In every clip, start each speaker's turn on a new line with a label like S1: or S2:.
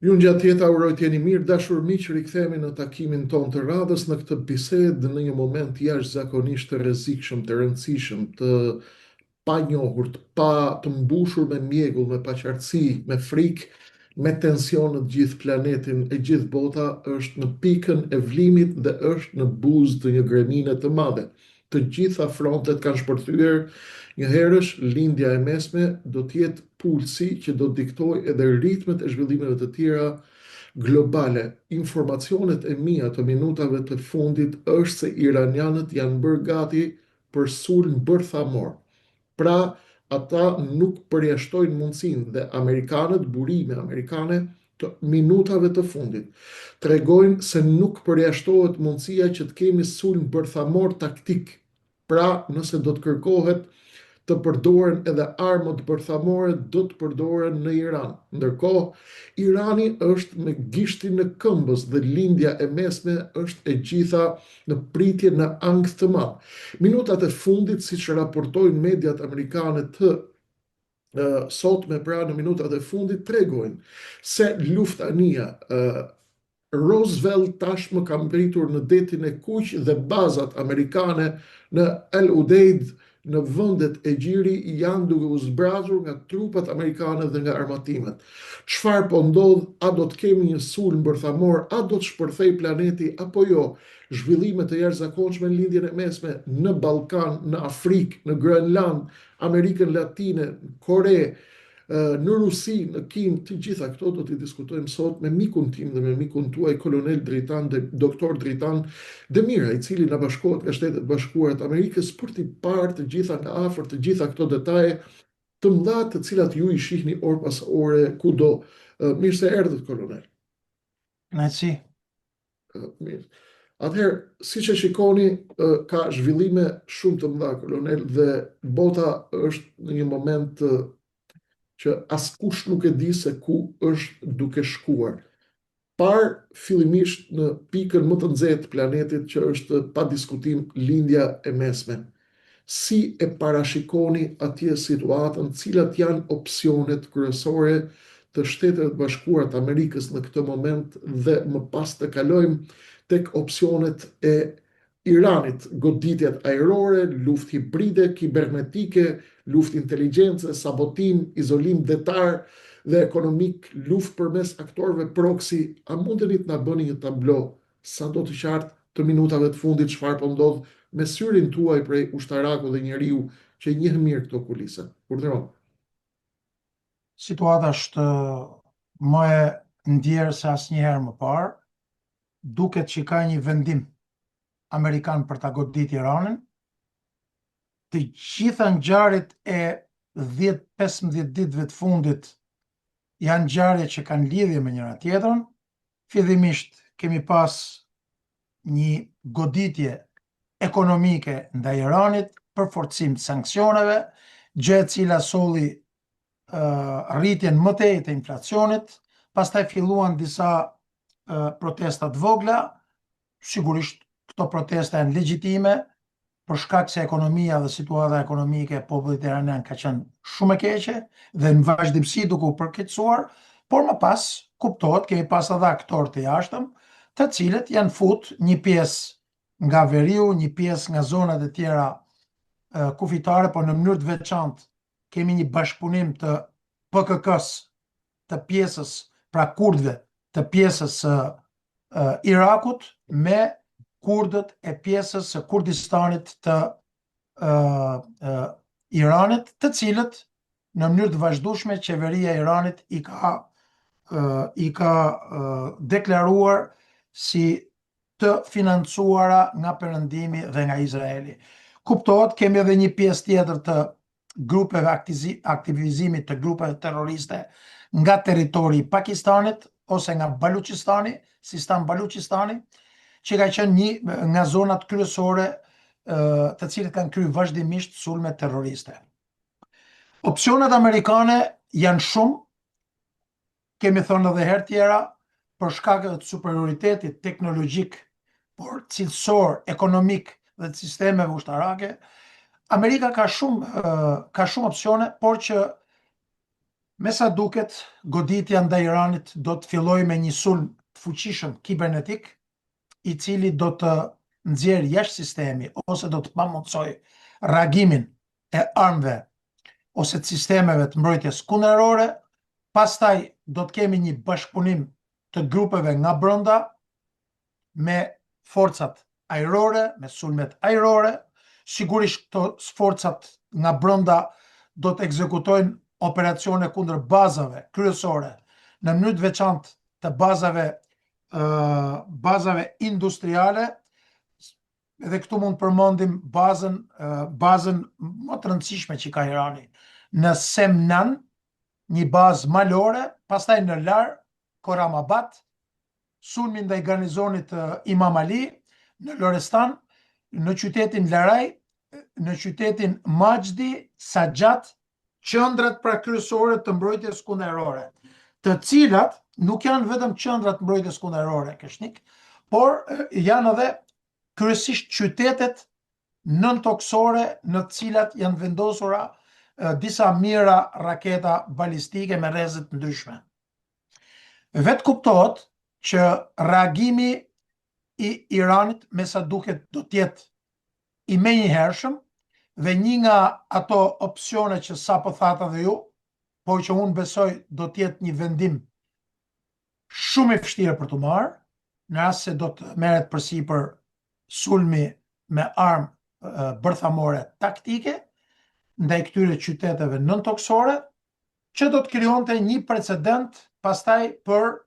S1: Ju në gjatë jeta uroj t'jeni mirë, dashur miq, rikthehemi në takimin ton të radhës në këtë bisedë në një moment jashtëzakonisht të rrezikshëm, të rëndësishëm, të panjohur, të mbushur me mjegull, me paqartësi, me frikë, me tension në gjithë planetin, e gjithë bota është në pikën e vlimit dhe është në buzë të një gremine të madhe. Të gjitha frontet kanë shpërthyer një herësh, lindja e mesme do t'jetë pulsi që do të diktoj edhe ritmet e zhvillimeve të tjera globale. Informacionet e mia të minutave të fundit është se iranianët janë bërë gati për sulm bërthamor. Pra, ata nuk përjashtojnë mundësinë dhe amerikanët, burime amerikane të minutave të fundit tregojnë se nuk përjashtohet mundësia që të kemi sulm bërthamor taktik. Pra, nëse do të kërkohet të përdoren edhe armët bërthamore, do të përdoren në Iran. Ndërkohë, Irani është me gishtin në këmbës dhe lindja e mesme është e gjitha në pritje në ankth të madh. Minutat e fundit, siç raportojnë mediat amerikane të sotme, pra në minutat e fundit, tregojnë se luftania Roosevelt tashmë ka mbritur në detin e Kuq dhe bazat amerikane në El Udeid në vendet e gjiri janë duke u zbrazur nga trupat amerikane dhe nga armatimet. Çfarë po ndodh? A do të kemi një sulm bërthamor? A do të shpërthej planeti apo jo? Zhvillime të jashtëzakonshme në lindjen e mesme në Ballkan, në Afrikë, në Grenland, Amerikën Latine, Kore, në Rusi, në Kinë, të gjitha këto do t'i diskutojmë sot me mikun tim dhe me mikun tuaj, kolonel Dritan dhe doktor Dritan Demira, i cili na bashkohet nga Shtetet Bashkuara të Amerikës për t'i parë të gjitha nga afër, të gjitha këto detaje të mëdha të cilat ju i shihni orë pas ore kudo. Mirë se erdhët, kolonel.
S2: Kënaqësi.
S1: Mirë. Atëherë, siç e shikoni, ka zhvillime shumë të mëdha, kolonel, dhe bota është në një moment që askush nuk e di se ku është duke shkuar. Parë fillimisht në pikën më të nxehtë të planetit, që është pa diskutim lindja e mesme. Si e parashikoni atje situatën, cilat janë opsionet kryesore të Shtetet Bashkuara të Amerikës në këtë moment dhe më pas të kalojmë tek opsionet e Iranit, goditjet ajrore, luftë hibride, kibernetike, luftë inteligjencë, sabotim, izolim detar dhe ekonomik, luftë përmes aktorëve proxy. A mundeni të na bëni një tablo sa do të qartë të minutave të fundit çfarë po ndodh me syrin tuaj prej ushtaraku dhe njeriu që njeh mirë këto kulise? Urdhëron.
S2: Situata është më e ndjerë se asnjëherë më parë. Duket që ka një vendim amerikan për ta goditur Iranin. Të gjitha ngjarjet e 10-15 ditëve të fundit janë ngjarje që kanë lidhje me njëra tjetrën. Fillimisht kemi pas një goditje ekonomike ndaj Iranit, përforcim të sanksioneve, gjë e cila solli rritjen më tej të inflacionit. Pastaj filluan disa protesta të vogla. Sigurisht këto protesta janë legjitime për shkak se ekonomia dhe situata ekonomike e popullit iranian ka qenë shumë e keqe dhe në vazhdimsi duke u përkeqësuar, por më pas kuptohet kemi pas edhe aktorë të jashtëm, të cilët janë fut një pjesë nga veriu, një pjesë nga zonat e tjera kufitare, por në mënyrë të veçantë kemi një bashkëpunim të PKK-s, të pjesës, pra kurdëve, të pjesës Irakut me kurdët e pjesës së Kurdistanit të Iranit, të cilët në mënyrë të vazhdueshme qeveria e Iranit i ka deklaruar si të financuara nga Perëndimi dhe nga Izraeli. Kuptohet, kemi edhe një pjesë tjetër të grupeve aktivizimit të grupeve terroriste nga territori i Pakistanit ose nga Baluchistani, Sistan Baluchistani, që ka qenë një nga zonat kryesore të cilët kanë kryer vazhdimisht sulme terroriste. Opsionet amerikane janë shumë, kemi thënë edhe herë tjera, për shkak të superioritetit teknologjik, por cilësor, ekonomik dhe të sistemeve ushtarake. Amerika ka shumë opsione, por që Me sa duket, goditja ndaj Iranit do të fillojë me një sulm të fuqishëm kibernetik, i cili do të nxjerrë jashtë sistemi ose do të pamundësoj reagimin e armëve ose të sistemeve të mbrojtjes kundërore. Pastaj do të kemi një bashkëpunim të grupeve nga brenda me forcat ajrore, me sulmet ajrore. Sigurisht këto forcat nga brenda do të ekzekutojnë operacione kundër bazave kryesore, në mënyrë të veçantë të bazave industriale, edhe këtu mund përmendim bazën më të rëndësishme që ka Irani në Semnan, një bazë malore, pastaj në Lar, Koramabad, sulmi ndaj garnizonit Imam Ali, në Lorestan, në qytetin Laraj, në qytetin Majdi, Sajat, qendrat pra kryesore të mbrojtjes kundërore, të cilat nuk janë vetëm qendrat mbrojtjes kundërore, Keshnik, por janë edhe kryesisht qytetet nëntoksore në të cilat janë vendosura disa mijëra raketa balistike me rrezet ndryshme. Vetë kuptohet që reagimi i Iranit me sa duket do të jetë i menjëhershëm, dhe një nga ato opsione që sapo thatë edhe ju, por që unë besoj do të jetë një vendim shumë i vështirë për të marrë, në rast se do të merret përsipër sulmi me armë bërthamore taktike ndaj këtyre qyteteve nëntoksore, që do të krijonte një precedent pastaj për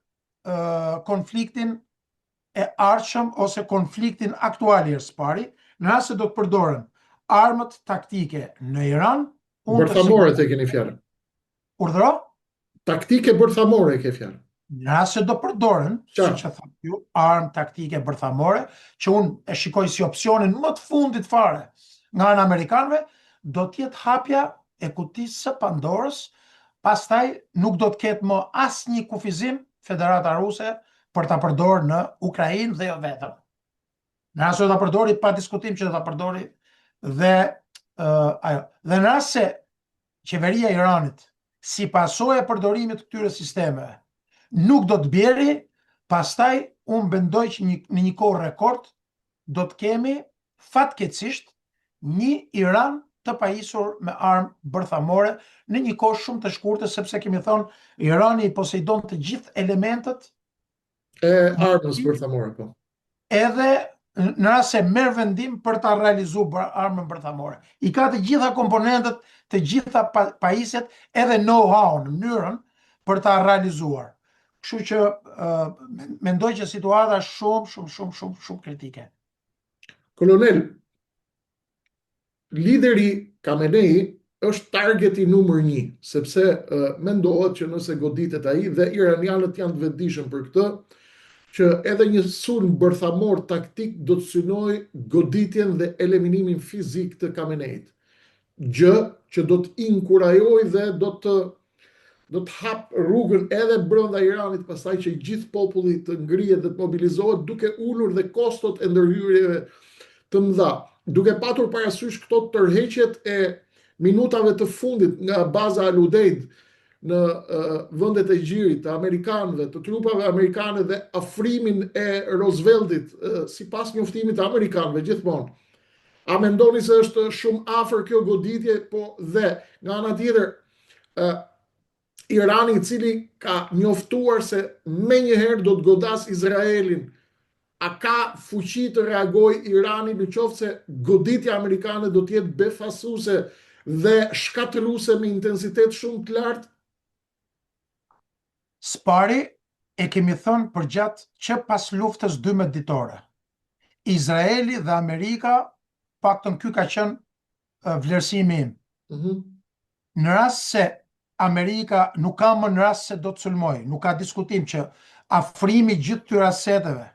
S2: konfliktin e ardhshëm ose konfliktin aktual i së pari, në rast se do të përdoren armët taktike në Iran.
S1: Bërthamore të keni fjalën.
S2: Urdhëro?
S1: Taktike bërthamore ke fjalën.
S2: Në rast se do përdoren, siç e thatë ju, armë taktike bërthamore, që unë e shikoj si opsionin më të fundit fare nga ana amerikanëve, do të jetë hapja e kutisë së Pandorës, pastaj nuk do të ketë më asnjë kufizim Federata Ruse për ta përdorur në Ukrainë dhe jo vetëm. Në rast se do ta përdori, pa diskutim që do ta përdori dhe në rast se qeveria e Iranit, si pasojë e përdorimit të këtyre sistemeve, nuk do të bjeri, pastaj unë mendoj që në një kohë rekord do të kemi fatkeqësisht një Iran të pajisur me armë bërthamore në një kohë shumë të shkurtër, sepse kemi thonë Irani poseidon të gjithë elementet
S1: e armës bërthamore, po.
S2: Edhe në rast se merr vendim për ta realizuar armën bërthamore. I ka të gjitha komponentët, të gjitha pajisjet, edhe know-how në mënyrën për ta realizuar. Kështu që mendoj që situata është shumë kritike.
S1: Kolonel, lideri Khamenei është targeti numër 1, sepse mendohet që nëse goditet ai dhe iranianët janë të vetëdijshëm për këtë, që edhe një sulm bërthamor taktik do të synoj goditjen dhe eliminimin fizik të Khameneit. Gjë që do të inkurajoj dhe do të hap rrugën edhe brenda Iranit, pastaj që gjithë populli të ngrihet dhe të mobilizohet, duke ulur dhe kostot e ndërhyrjeve të mëdha, duke patur parasysh këto tërheqjet e minutave të fundit nga baza Al-Udeid në vendet e gjirit të amerikanëve, të trupave amerikane dhe afrimin e Rooseveltit sipas njoftimit të amerikanëve gjithmonë. A mendoni se është shumë afër kjo goditje, po dhe nga ana tjetër Irani, i cili ka njoftuar se menjëherë do të godas Izraelin, a ka fuqi të reagojë Irani në qoftë se goditja amerikane do të jetë befasuese dhe shkatërruese me intensitet shumë të lartë?
S2: Spari e kemi thënë përgjatë që pas luftës 12 ditore. Izraeli dhe Amerika, paktën ky ka qenë vlerësimi im. Në rast se Amerika nuk ka më në rast se do të sulmoj, nuk ka diskutim që afrimi gjithë këtyre aseteve,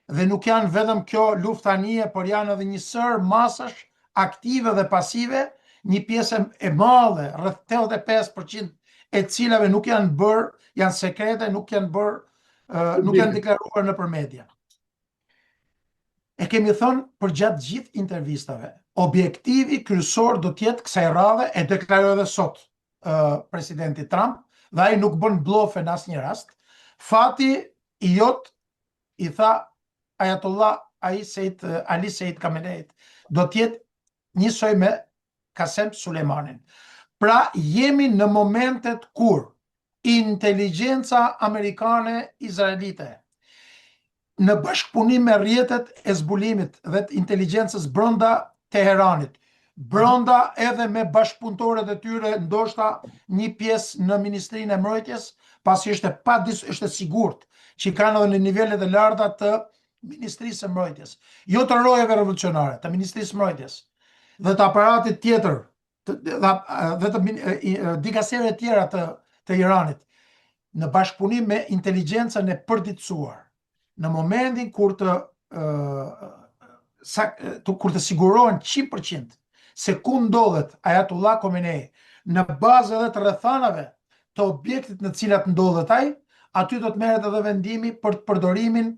S2: dhe nuk janë vetëm kjo luftanie, por janë edhe një sër masash aktive dhe pasive, një pjesë e madhe, rreth 85% e cilave nuk janë bërë, janë sekrete, nuk janë bërë, nuk janë deklaruar nëpër media. E kemi thënë për gjatë gjithë intervistave, objektivi kryesor do të jetë kësaj radhe, e deklaroi edhe sot presidenti Trump, dhe ai nuk bën blofe në asnjë rast. Fati i jot, i tha Ayatollah Ali Sejid Khamenei, do të jetë njësoj me Qasem Sulejmanin. Pra jemi në momentet kur inteligjenca amerikane izraelite në bashkëpunim me rrjetet e zbulimit dhe të inteligjencës brenda Teheranit, brenda edhe me bashkëpunëtorët e tyre, ndoshta një pjesë në Ministrinë e Mbrojtjes, pasi është e sigurt që kanë edhe në nivelet e larta të Ministrisë së Mbrojtjes, jo të rojeve revolucionare, të Ministrisë së Mbrojtjes dhe të aparatit tjetër dhe të dikasere tjera të Iranit, në bashkëpunim me inteligjencën e përditësuar, në momentin kur të sigurohen 100% se ku ndodhet Ayatollah Khamenei në bazë edhe të rrethanave të objektit në cilat ndodhet ai, aty do të merret edhe vendimi për të përdorimin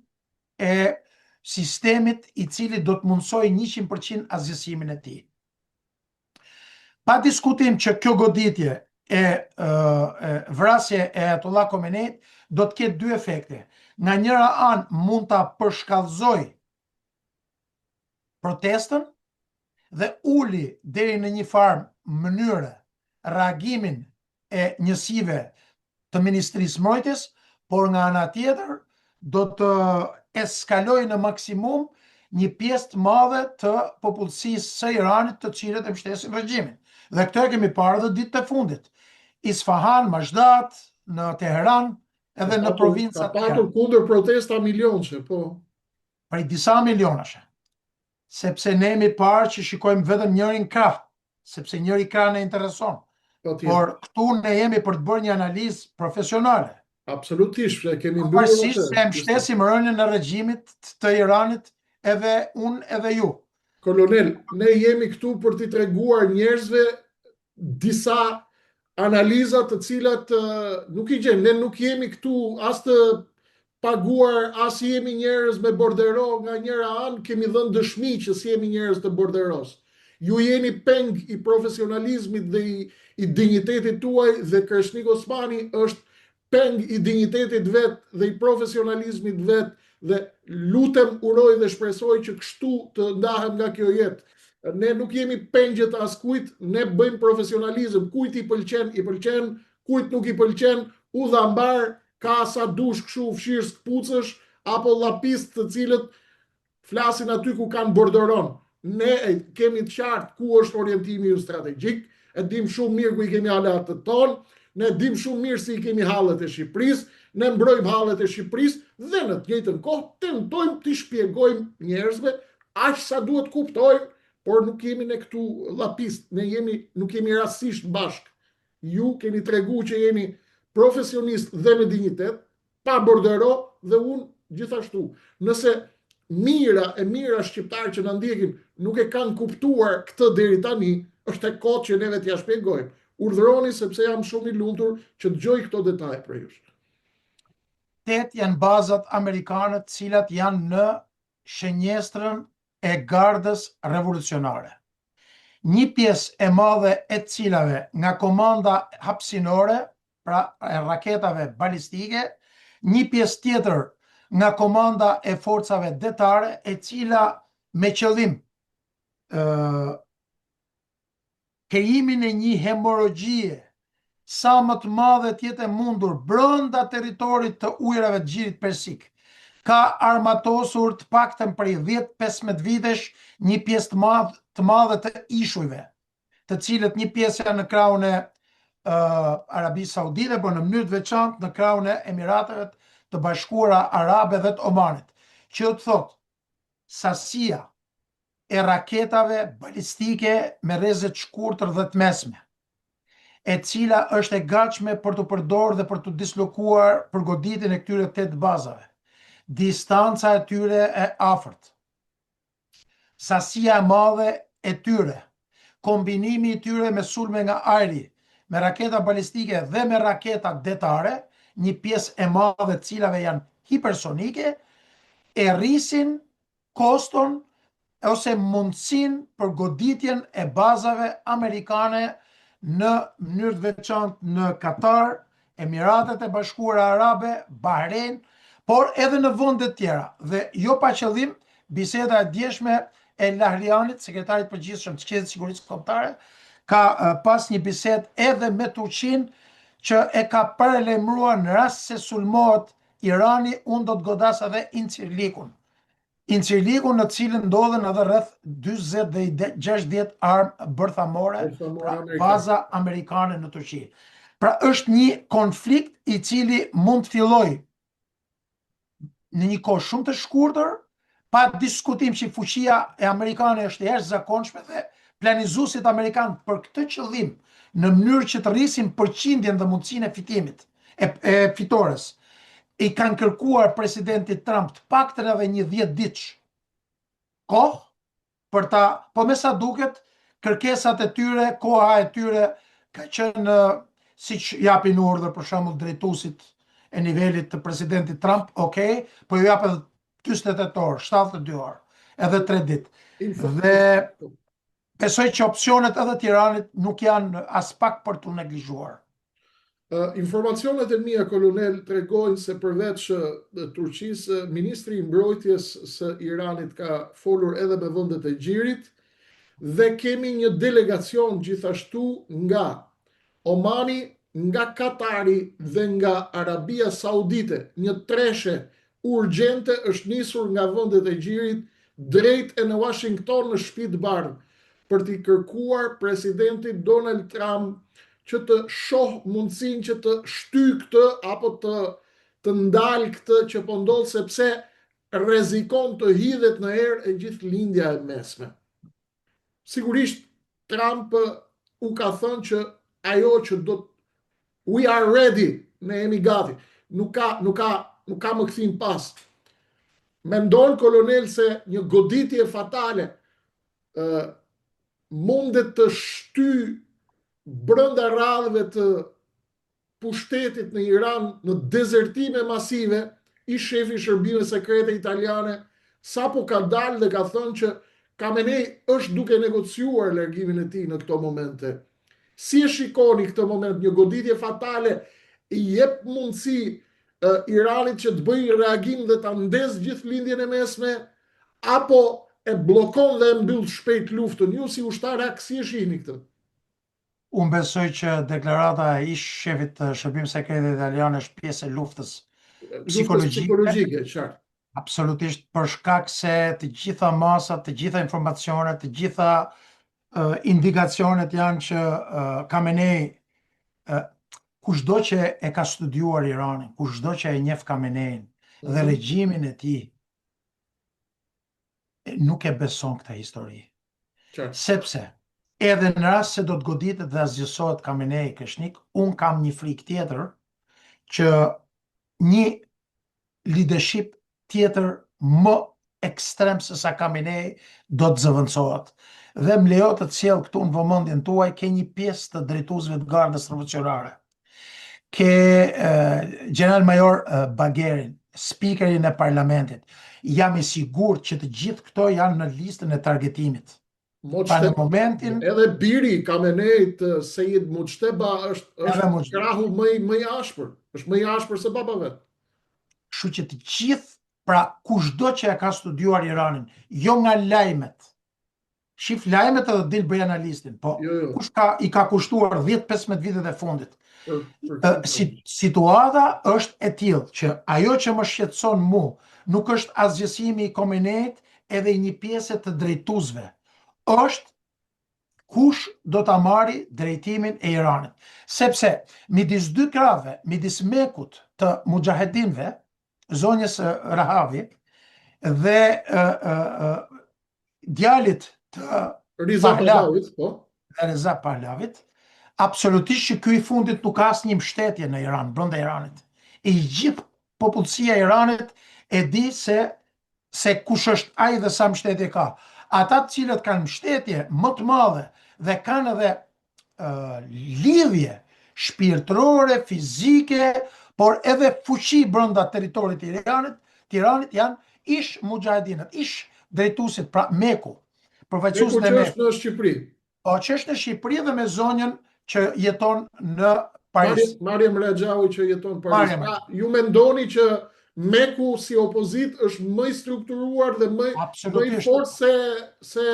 S2: e sistemit i cili do të mundsoj 100% asgjësimin e tij. Pa diskutim që kjo goditje e vrasje e Ayatollah Khameneit do të ketë dy efekte. Nga njëra anë mund ta përshkallëzoj protestën dhe uli deri në një farë mënyre reagimin e njësive të Ministrisë së Mbrojtjes, por nga ana tjetër do të eskaloj në maksimum një pjesë të madhe të popullsisë së Iranit të cilët e mbështesin regjimin. Dhe këtë e kemi parë dhe ditët e fundit. Isfahan, Mashhad, në Teheran, edhe në provincat
S1: tjera. Ka patur kundër protesta milionçe, po.
S2: Prej disa milionashe. Sepse ne jemi parë që shikojmë vetëm njërin krah, sepse njëri krah ne intereson. Por këtu ne jemi për të bërë një analizë profesionale.
S1: Absolutisht, kemi mbyllur.
S2: Pavarësisht se mbështesim rënien e regjimit të Iranit, edhe unë edhe ju.
S1: Kolonel, ne jemi këtu për t'i treguar njerëzve disa analizat të cilat nuk i gjen. Ne nuk jemi këtu as të paguar, as jemi njerëz me bordero. Nga njëra anë kemi dhënë dëshmi që si jemi njerëz të borderos. Ju jeni peng i profesionalizmit dhe i dignitetit tuaj, dhe Kreshnik Osmani është peng i dignitetit vet dhe i profesionalizmit vet, dhe lutem, uroj dhe shpresoj që kështu të ndahem nga kjo jetë. Ne nuk jemi pengjet askujt, ne bëjmë profesionalizëm. Kujt i pëlqen, kujt nuk i pëlqen, u dha mbar, ka sa dush kështu fshirë këpucësh, apo lapist të cilët flasin aty ku kanë borderon. Ne kemi të qartë ku është orientimi ju strategjik, e dim shumë mirë ku i kemi halatët tonë, ne dim shumë mirë si i kemi hallet e Shqipërisë, ne mbrojmë hallet e Shqipërisë dhe në të njëjtën kohë tentojmë t'i shpjegojmë njerëzve aq sa duhet kuptojnë, por nuk jemi ne këtu lapist, nuk jemi rastisht bashk. Ju keni tregu që jeni profesionist dhe me dignitet, pa bordero, dhe unë gjithashtu. Nëse mira shqiptarë që na ndjekin nuk e kanë kuptuar këtë deri tani, është e kohë që neve t'ja shpjegojmë. Urdhëroni, sepse jam shumë i lumtur që dëgjoj këto detaje për ju.
S2: 8 janë bazat amerikane të cilat janë në shënjestrën e gardës revolucionare. Një pjesë e madhe e cilave nga komanda hapësinore, pra e raketave balistike, një pjesë tjetër nga komanda e forcave detare, e cila me qëllim krijimin e një hemorogjie sa më të madhe tjetë e mundur brenda territorit të ujrave të Gjirit Persik, ka armatosur të paktën prej 10-15 vitesh një pjesë të madhe të ishujve, të cilët një pjesë janë në krahun e Arabisë Saudite, por në mënyrë të veçantë në krahun e Emirateve të Bashkuara Arabe dhe të Omanit, që të thotë sasia e raketave balistike me rrezet shkurtër dhe të mesme, e cila është e gatshme për të përdorur dhe për të dislokuar për goditjen e këtyre 8 bazave. Distanca e tyre e afërt, sasia e madhe e tyre, kombinimi i tyre me sulme nga ajri, me raketa balistike dhe me raketa detare, një pjesë e madhe të cilave janë hipersonike, e rrisin koston ose mundësin për goditjen e bazave amerikane në mënyrë të veçantë në Katar, Emiratet e Bashkuara Arabe, Bahrein, por edhe në vende të tjera. Dhe jo pa qëllim, biseda e djeshme e Lahrianit, sekretarit përgjithshëm të Qeverisë së Sigurisë Kombëtare, ka pas një bisedë edhe me Turqinë që e ka paralajmëruar në rast se sulmohet Irani, unë do të godas edhe Incirlikun. Incirlikun në cilën ndodhen edhe rreth 40 dhe 60 armë bërthamore, pra baza amerikane në Turqi. Pra është një konflikt i cili mund të filloj në një kohë shumë të shkurtër, pa diskutim që fuqia e amerikane është e jashtëzakonshme dhe planizuesit amerikan për këtë qëllim, në mënyrë që të rrisin përqindjen dhe mundësinë e fitimit, e fitores, i kanë kërkuar presidentit Trump të paktën edhe një 10 ditësh kohë për ta, po me sa duket, kërkesat e tyre, koha e tyre ka qenë siç japin urdhër për shembull drejtuesit e nivelit të presidentit Trump, okay, po ju jap edhe 48 orë, 72 orë, edhe 3 ditë. Dhe besoj që opsionet edhe të Iranit nuk janë as pak për tu neglizhuar.
S1: Informacionet e mia, kolonel, tregojnë se përveç Turqisë, ministri i mbrojtjes së Iranit ka folur edhe me vendet e gjirit dhe kemi një delegacion gjithashtu nga Omani, nga Katari dhe nga Arabia Saudite. Një treshe urgjente është nisur nga vendet e gjirit drejt e në Washington në Shtëpitë e Bardhë për t'i kërkuar presidentit Donald Trump që të shoh mundësinë që të shtyjë këtë apo të ndalë këtë që po ndodh, sepse rrezikon të hidhet në erë e gjithë lindja e mesme. Sigurisht Trump u ka thënë që ajo që we are ready, ne jemi gati, nuk ka më kthim pas. Mendon, kolonel, se një goditje fatale mundet të shtyjë brenda radhëve të pushtetit në Iran në dezertime masive. I shefi shërbime sekrete italiane sapo ka dalë dhe ka thënë që Khamenei është duke negociuar largimin e tij në këto momente. Si e shikoni këtë moment? Një goditje fatale i jep mundësi Iranit që të bëjë reagim dhe ta ndezë gjithë lindjen e mesme, apo e bllokon dhe e mbyll shpejt luftën? Ju si ushtarak, si e shihni këtë?
S2: Unë besoj që deklarata e ish shefit të shërbimit sekret italian është pjesë e luftës psikologjike,
S1: qartë.
S2: Absolutisht, për shkak se të gjitha masat, të gjitha informacionet, të gjitha indikacionet janë që Khamenei, kushdo që e ka studiuar Iranin, kushdo që e njeh Khamenein dhe regjimin e tij, nuk e beson këtë histori. Sepse edhe në rast se do të goditet dhe zgjësohet Khamenei Kreshnik, unë kam një frikë tjetër që një leadership tjetër më ekstrem se sa Khamenei do të zëvendësohet. Dhe më lejo të sjell këtu në vëmendjen tuaj, ke një pjesë të drejtuesve të Gardës Revolucionare. Ke General Major Bagherin, speakerin e parlamentit. Jam i sigurt që të gjithë këto janë në listën e targetimit. Pa në momentin...
S1: Edhe biri Khameneit, Sejid Mujteba, është krahu më i ashpër. Është më i ashpër se baba vet.
S2: Kështu që të gjithë, pra kushdo që e ka studiuar Iranin, jo nga lajmet, shif lajmet edhe dil bëj analistin, po kush i ka kushtuar 10-15 vitet e fundit. Situata është e tillë që ajo që më shqetëson mu nuk është asgjësimi i Khameneit edhe i një pjesë të drejtuesve, është kush do ta marri drejtimin e Iranit. Sepse midis dy krave, midis mekut të mujahedinëve, zonjës Rahavi dhe djalit të Reza Pahlavit, absolutisht që ky i fundit nuk ka asnjë mbështetje në Iran, brenda Iranit. I gjithë popullsia e Iranit e di se kush është ai dhe sa mbështetje ka. Ata të cilët kanë mbështetje më të madhe dhe kanë edhe lidhje shpirtërore, fizike, por edhe fuqi brenda territorit të Tiranit janë ish mujahedinët, ish drejtuesit, pra Meku, përfaqësuesit e Meku.
S1: Meku që është në Shqipëri.
S2: Po që është në Shqipëri dhe me zonjën që jeton në Paris.
S1: Mariam Rajaui që jeton në Paris.
S2: Mariam.
S1: Ju mendoni që Meku si opozit është më i strukturuar dhe më i
S2: Absolutisht.
S1: fortë se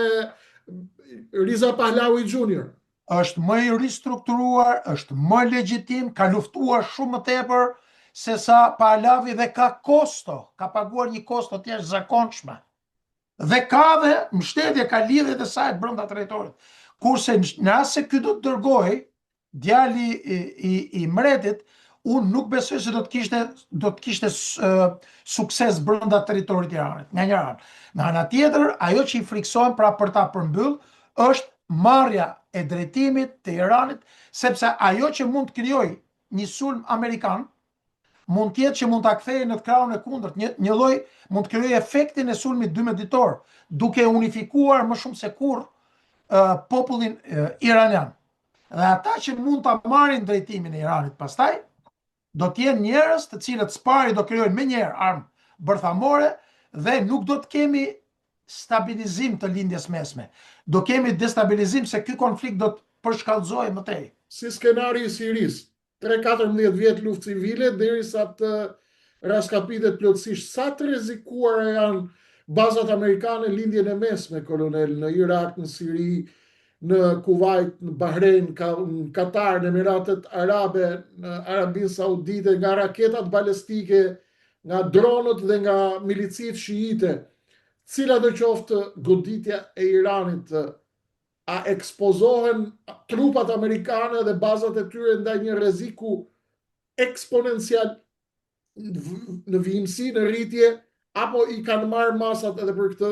S1: Riza Pahlavi Junior?
S2: Është më i ristrukturuar, është më legjitim, ka luftuar shumë më tepër se sa Pahlavi dhe ka kosto, ka paguar një kosto të jashtëzakonshme. Dhe ka dhe mbështetje, ka lidhje të saj brenda territorit. Kurse në rast se ky do të dërgoj djali i mbretit, unë nuk besoj se do të kishte sukses brenda territorit të Iranit, nga një anë. Nga ana tjetër, ajo që i friksohen pra për ta përmbyll është marrja e drejtimit të Iranit, sepse ajo që mund të krijojë një sulm amerikan, mund të jetë që mund ta kthejë në të krahun e kundërt, një lloj mund të krijojë efektin e sulmit 12 ditor, duke unifikuar më shumë se kurrë popullin iranian. Dhe ata që mund ta marrin drejtimin e Iranit pastaj, do të jenë njerëz të cilët spari do krijojnë menjëherë armë bërthamore dhe nuk do të kemi stabilizim të lindjes mesme. Do kemi destabilizim se ky konflikt do të përshkallëzohej më tej.
S1: Si skenari i Siris, 3-14 vjet luftë civile derisa të raskapitet plotësisht. Sa të rrezikuara janë bazat amerikane lindjen e mesme, kolonel, në Irak, në Siri, në Kuwait, në Bahrein, në Katar, në Emiratet Arabe, në Arabinë Saudite, nga raketat balistike, nga dronët dhe nga milicit shiite. Cila do qoftë goditja e Iranit, a ekspozohen trupat amerikane dhe bazat e tyre ndaj një rreziku eksponencial në vijimsi, në rritje, apo i kanë marrë masat edhe për këtë?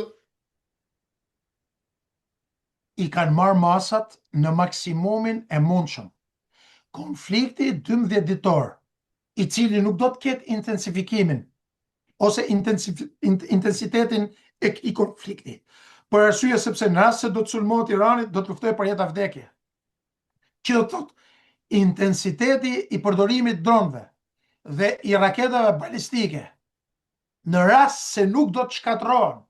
S2: I kanë marrë masat në maksimumin e mundshëm. Konflikti 12 ditor, i cili nuk do të ketë intensifikimin ose intensitetin e këtij konflikti, për arsye sepse në rast se do të sulmohet Irani, do të luftojë për jetë a vdekje. Që do të thotë intensiteti i përdorimit dronëve dhe i raketave balistike, në rast se nuk do të shkatërrohen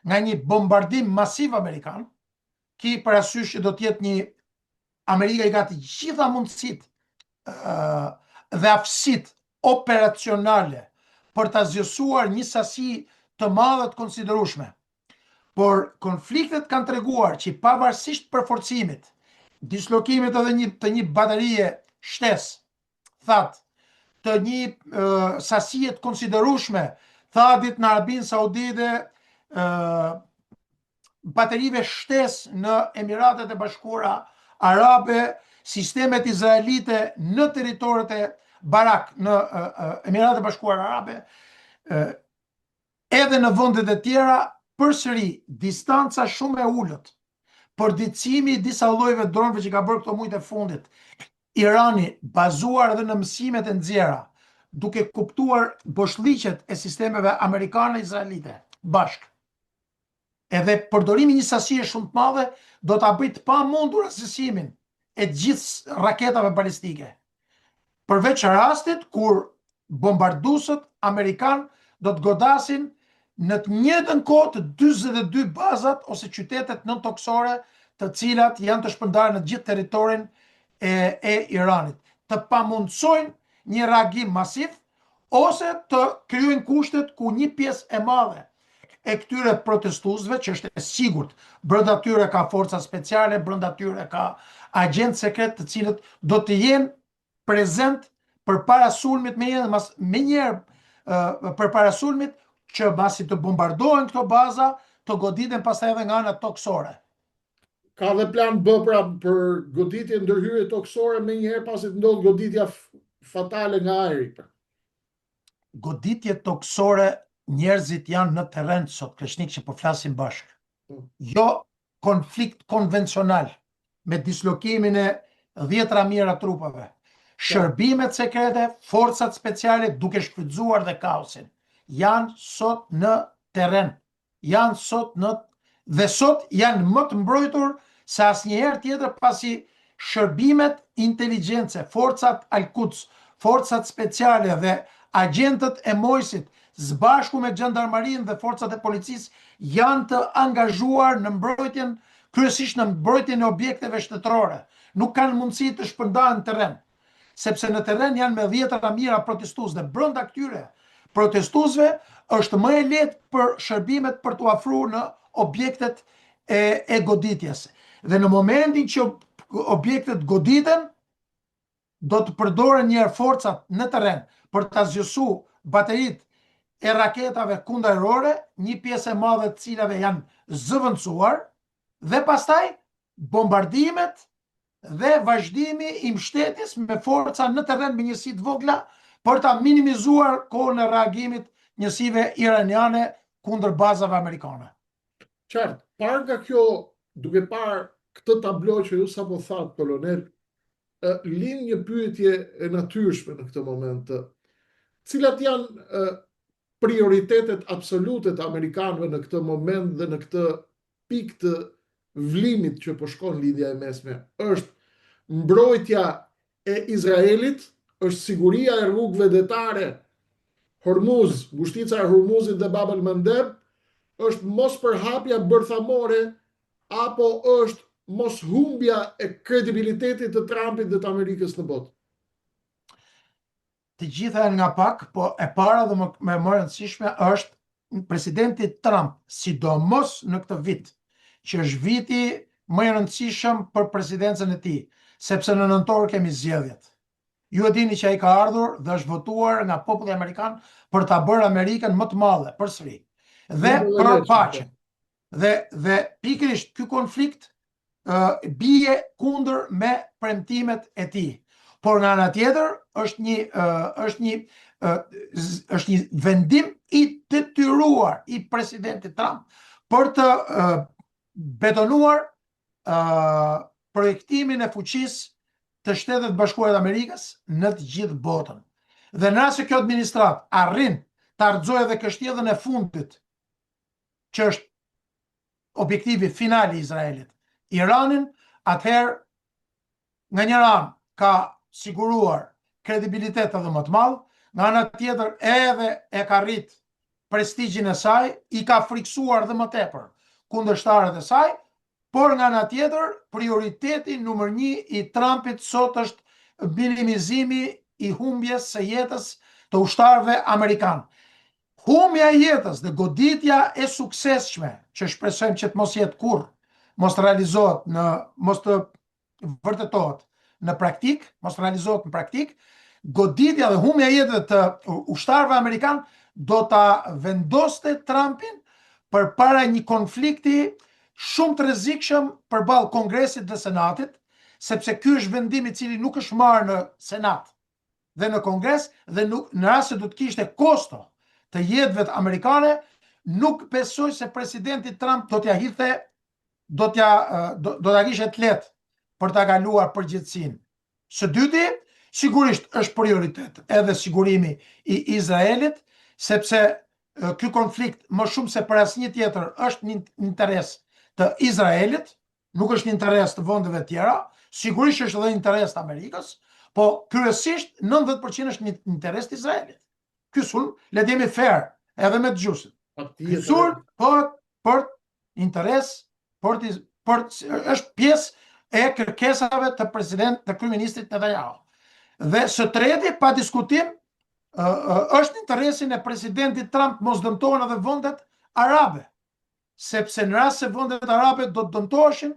S2: nga një bombardim masiv amerikan, ki parasysh që do të jetë një Amerika i gati gjitha mundësitë dhe aftësitë operacionale për ta zgjuar një sasi të madhe të konsiderueshme. Por konfliktet kanë treguar që pavarësisht përforcimit, dislokimit edhe të një baterie shtesë, thatë, të një sasie të konsiderueshme, thadit në Arabinë Saudite, baterive shtesë në Emiratet e Bashkuara Arabe, sistemet izraelite në territoret e Barak në Emiratet e Bashkuara Arabe, edhe në vendet e tjera, përsëri distanca shumë e ulët, përditësimi i disa llojeve dronëve që ka bërë këto muajt e fundit, Irani bazuar edhe në mësimet e nxjera, duke kuptuar boshllëqet e sistemeve amerikane e izraelite bashkë. Edhe përdorimi një sasie shumë të madhe do ta bëjë të pamundur asesimin e gjithë raketave balistike. Përveç rastit kur bombarduesët amerikan do të godasin në të njëjtën kohë të 42 bazat ose qytetet nëntoksore, të cilat janë të shpërndarë në gjithë territorin e Iranit, të pamundësojnë një reagim masiv ose të krijojnë kushtet ku një pjesë e madhe e këtyre protestuesve, që është e sigurt, brenda tyre ka forca speciale, brenda tyre ka agent sekret, të cilët do të jenë prezent përpara sulmit menjëherë përpara sulmit, që pasi të bombardohen këto baza, të goditen pastaj edhe nga ana toksore.
S1: Ka dhe plan B pra për goditje ndërhyrje toksore menjëherë pasi të ndodh goditja fatale nga ajri?
S2: Goditje toksore, njerëzit janë në terren sot, Kreshnik, që po flasim bashkë. Jo konflikt konvencional me dislokimin e 10 mijëra trupave. Shërbimet sekrete, forcat speciale duke shfrytzuar dhe kaosin janë sot në terren. Janë sot dhe sot janë më të mbrojtur se asnjëherë tjetër, pasi shërbimet inteligjencë, forcat Al-Quds, forcat speciale dhe agentët e Mojsit, zbashku me gjendarmarinë dhe forcat e policisë, janë të angazhuar në mbrojtjen, kryesisht në mbrojtjen e objekteve shtetërore. Nuk kanë mundësi të shpërndahen në terren. sepse në terren janë me dhjetëra mijëra protestues dhe brenda këtyre protestuesve është më e lehtë për shërbimet për t'u afruar në objektet e goditjes. Dhe në momentin që objektet goditen, do të përdoren njëherë forcat në terren për ta zgjuar bateritë e raketave kundërore, një pjesë e madhe të cilave janë zëvendësuar, dhe pastaj bombardimet dhe vazhdimi i mbështetjes me forca në terren me njësi të vogla për ta minimizuar kohën e reagimit njësive iraniane kundër bazave amerikane.
S1: Qartë, parë nga kjo, duke parë këtë tablo që ju sapo thatë, kolonel, lind një pyetje e natyrshme në këtë moment. Cilat janë prioritetet absolute të amerikanëve në këtë moment dhe në këtë pikë të vlimit që po shkon lidhja e mesme? Është mbrojtja e Izraelit, është siguria e rrugëve detare, Hormuz, ngushtica e Hormuzit dhe Bab el-Mandeb, është mos përhapja bërthamore, apo është mos humbja e kredibilitetit të Trumpit dhe të Amerikës në botë?
S2: Të gjitha janë nga pak, po e para dhe më e rëndësishme është presidenti Trump, sidomos në këtë vit, që është viti më i rëndësishëm për presidencën e tij, sepse në nëntor kemi zgjedhjet. Ju e dini që ai ka ardhur dhe është votuar nga populli amerikan për ta bërë Amerikën më të madhe përsëri dhe për paqen. Dhe pikërisht ky konflikt bie kundër me premtimet e tij. Por nga ana tjetër është një vendim i detyruar i presidentit Trump për të betonuar projektimin e fuqisë të Shtetet Bashkuara të Amerikës në të gjithë botën. Dhe nëse kjo administratë arrin të argëzojë edhe kështjellën e fundit, që është objektivi final i Izraelit, Iranin, atëherë nga njëra anë ka siguruar kredibilitet edhe më të madh, nga ana tjetër edhe e ka rrit prestigjin e saj, i ka friksuar dhe më tepër kundërshtarët e saj, por nga ana tjetër prioriteti numër 1 i Trumpit sot është minimizimi i humbjes së jetës të ushtarëve amerikanë. Humbja e jetës dhe goditja e suksesshme, që shpresojmë që të mos jetë kurrë, mos realizohet mos të vërtetohet në praktik, mos realizohet në praktik, goditja dhe humbja e jetëve të ushtarëve amerikanë do ta vendoste Trumpin përpara një konflikti shumë të rrezikshëm përballë Kongresit dhe Senatit, sepse ky është vendim i cili nuk është marrë në Senat dhe në Kongres, dhe në rast se do të kishte kosto të jetëve të amerikane, nuk besoj se presidenti Trump do t'ja hithe, do t'ja kishte të lehtë për ta kaluar përgjegjësinë. Së dyti, sigurisht është prioritet edhe sigurimi i Izraelit, sepse ky konflikt më shumë se për asnjë tjetër është një interes të Izraelit, nuk është një interes të vendeve tjera, sigurisht është edhe interes të Amerikës, po kryesisht 90% është një interes të Izraelit. Ky sulm, le të jemi fair edhe me dëgjuesit. Ky sulm për interes, është pjesë e kërkesave të kryeministrit Netanyahu. Dhe së treti, pa diskutim, është interesin e presidentit Trump mos dëmtohen edhe vendet arabe, sepse në rast se vendet arabe do të dëmtoheshin,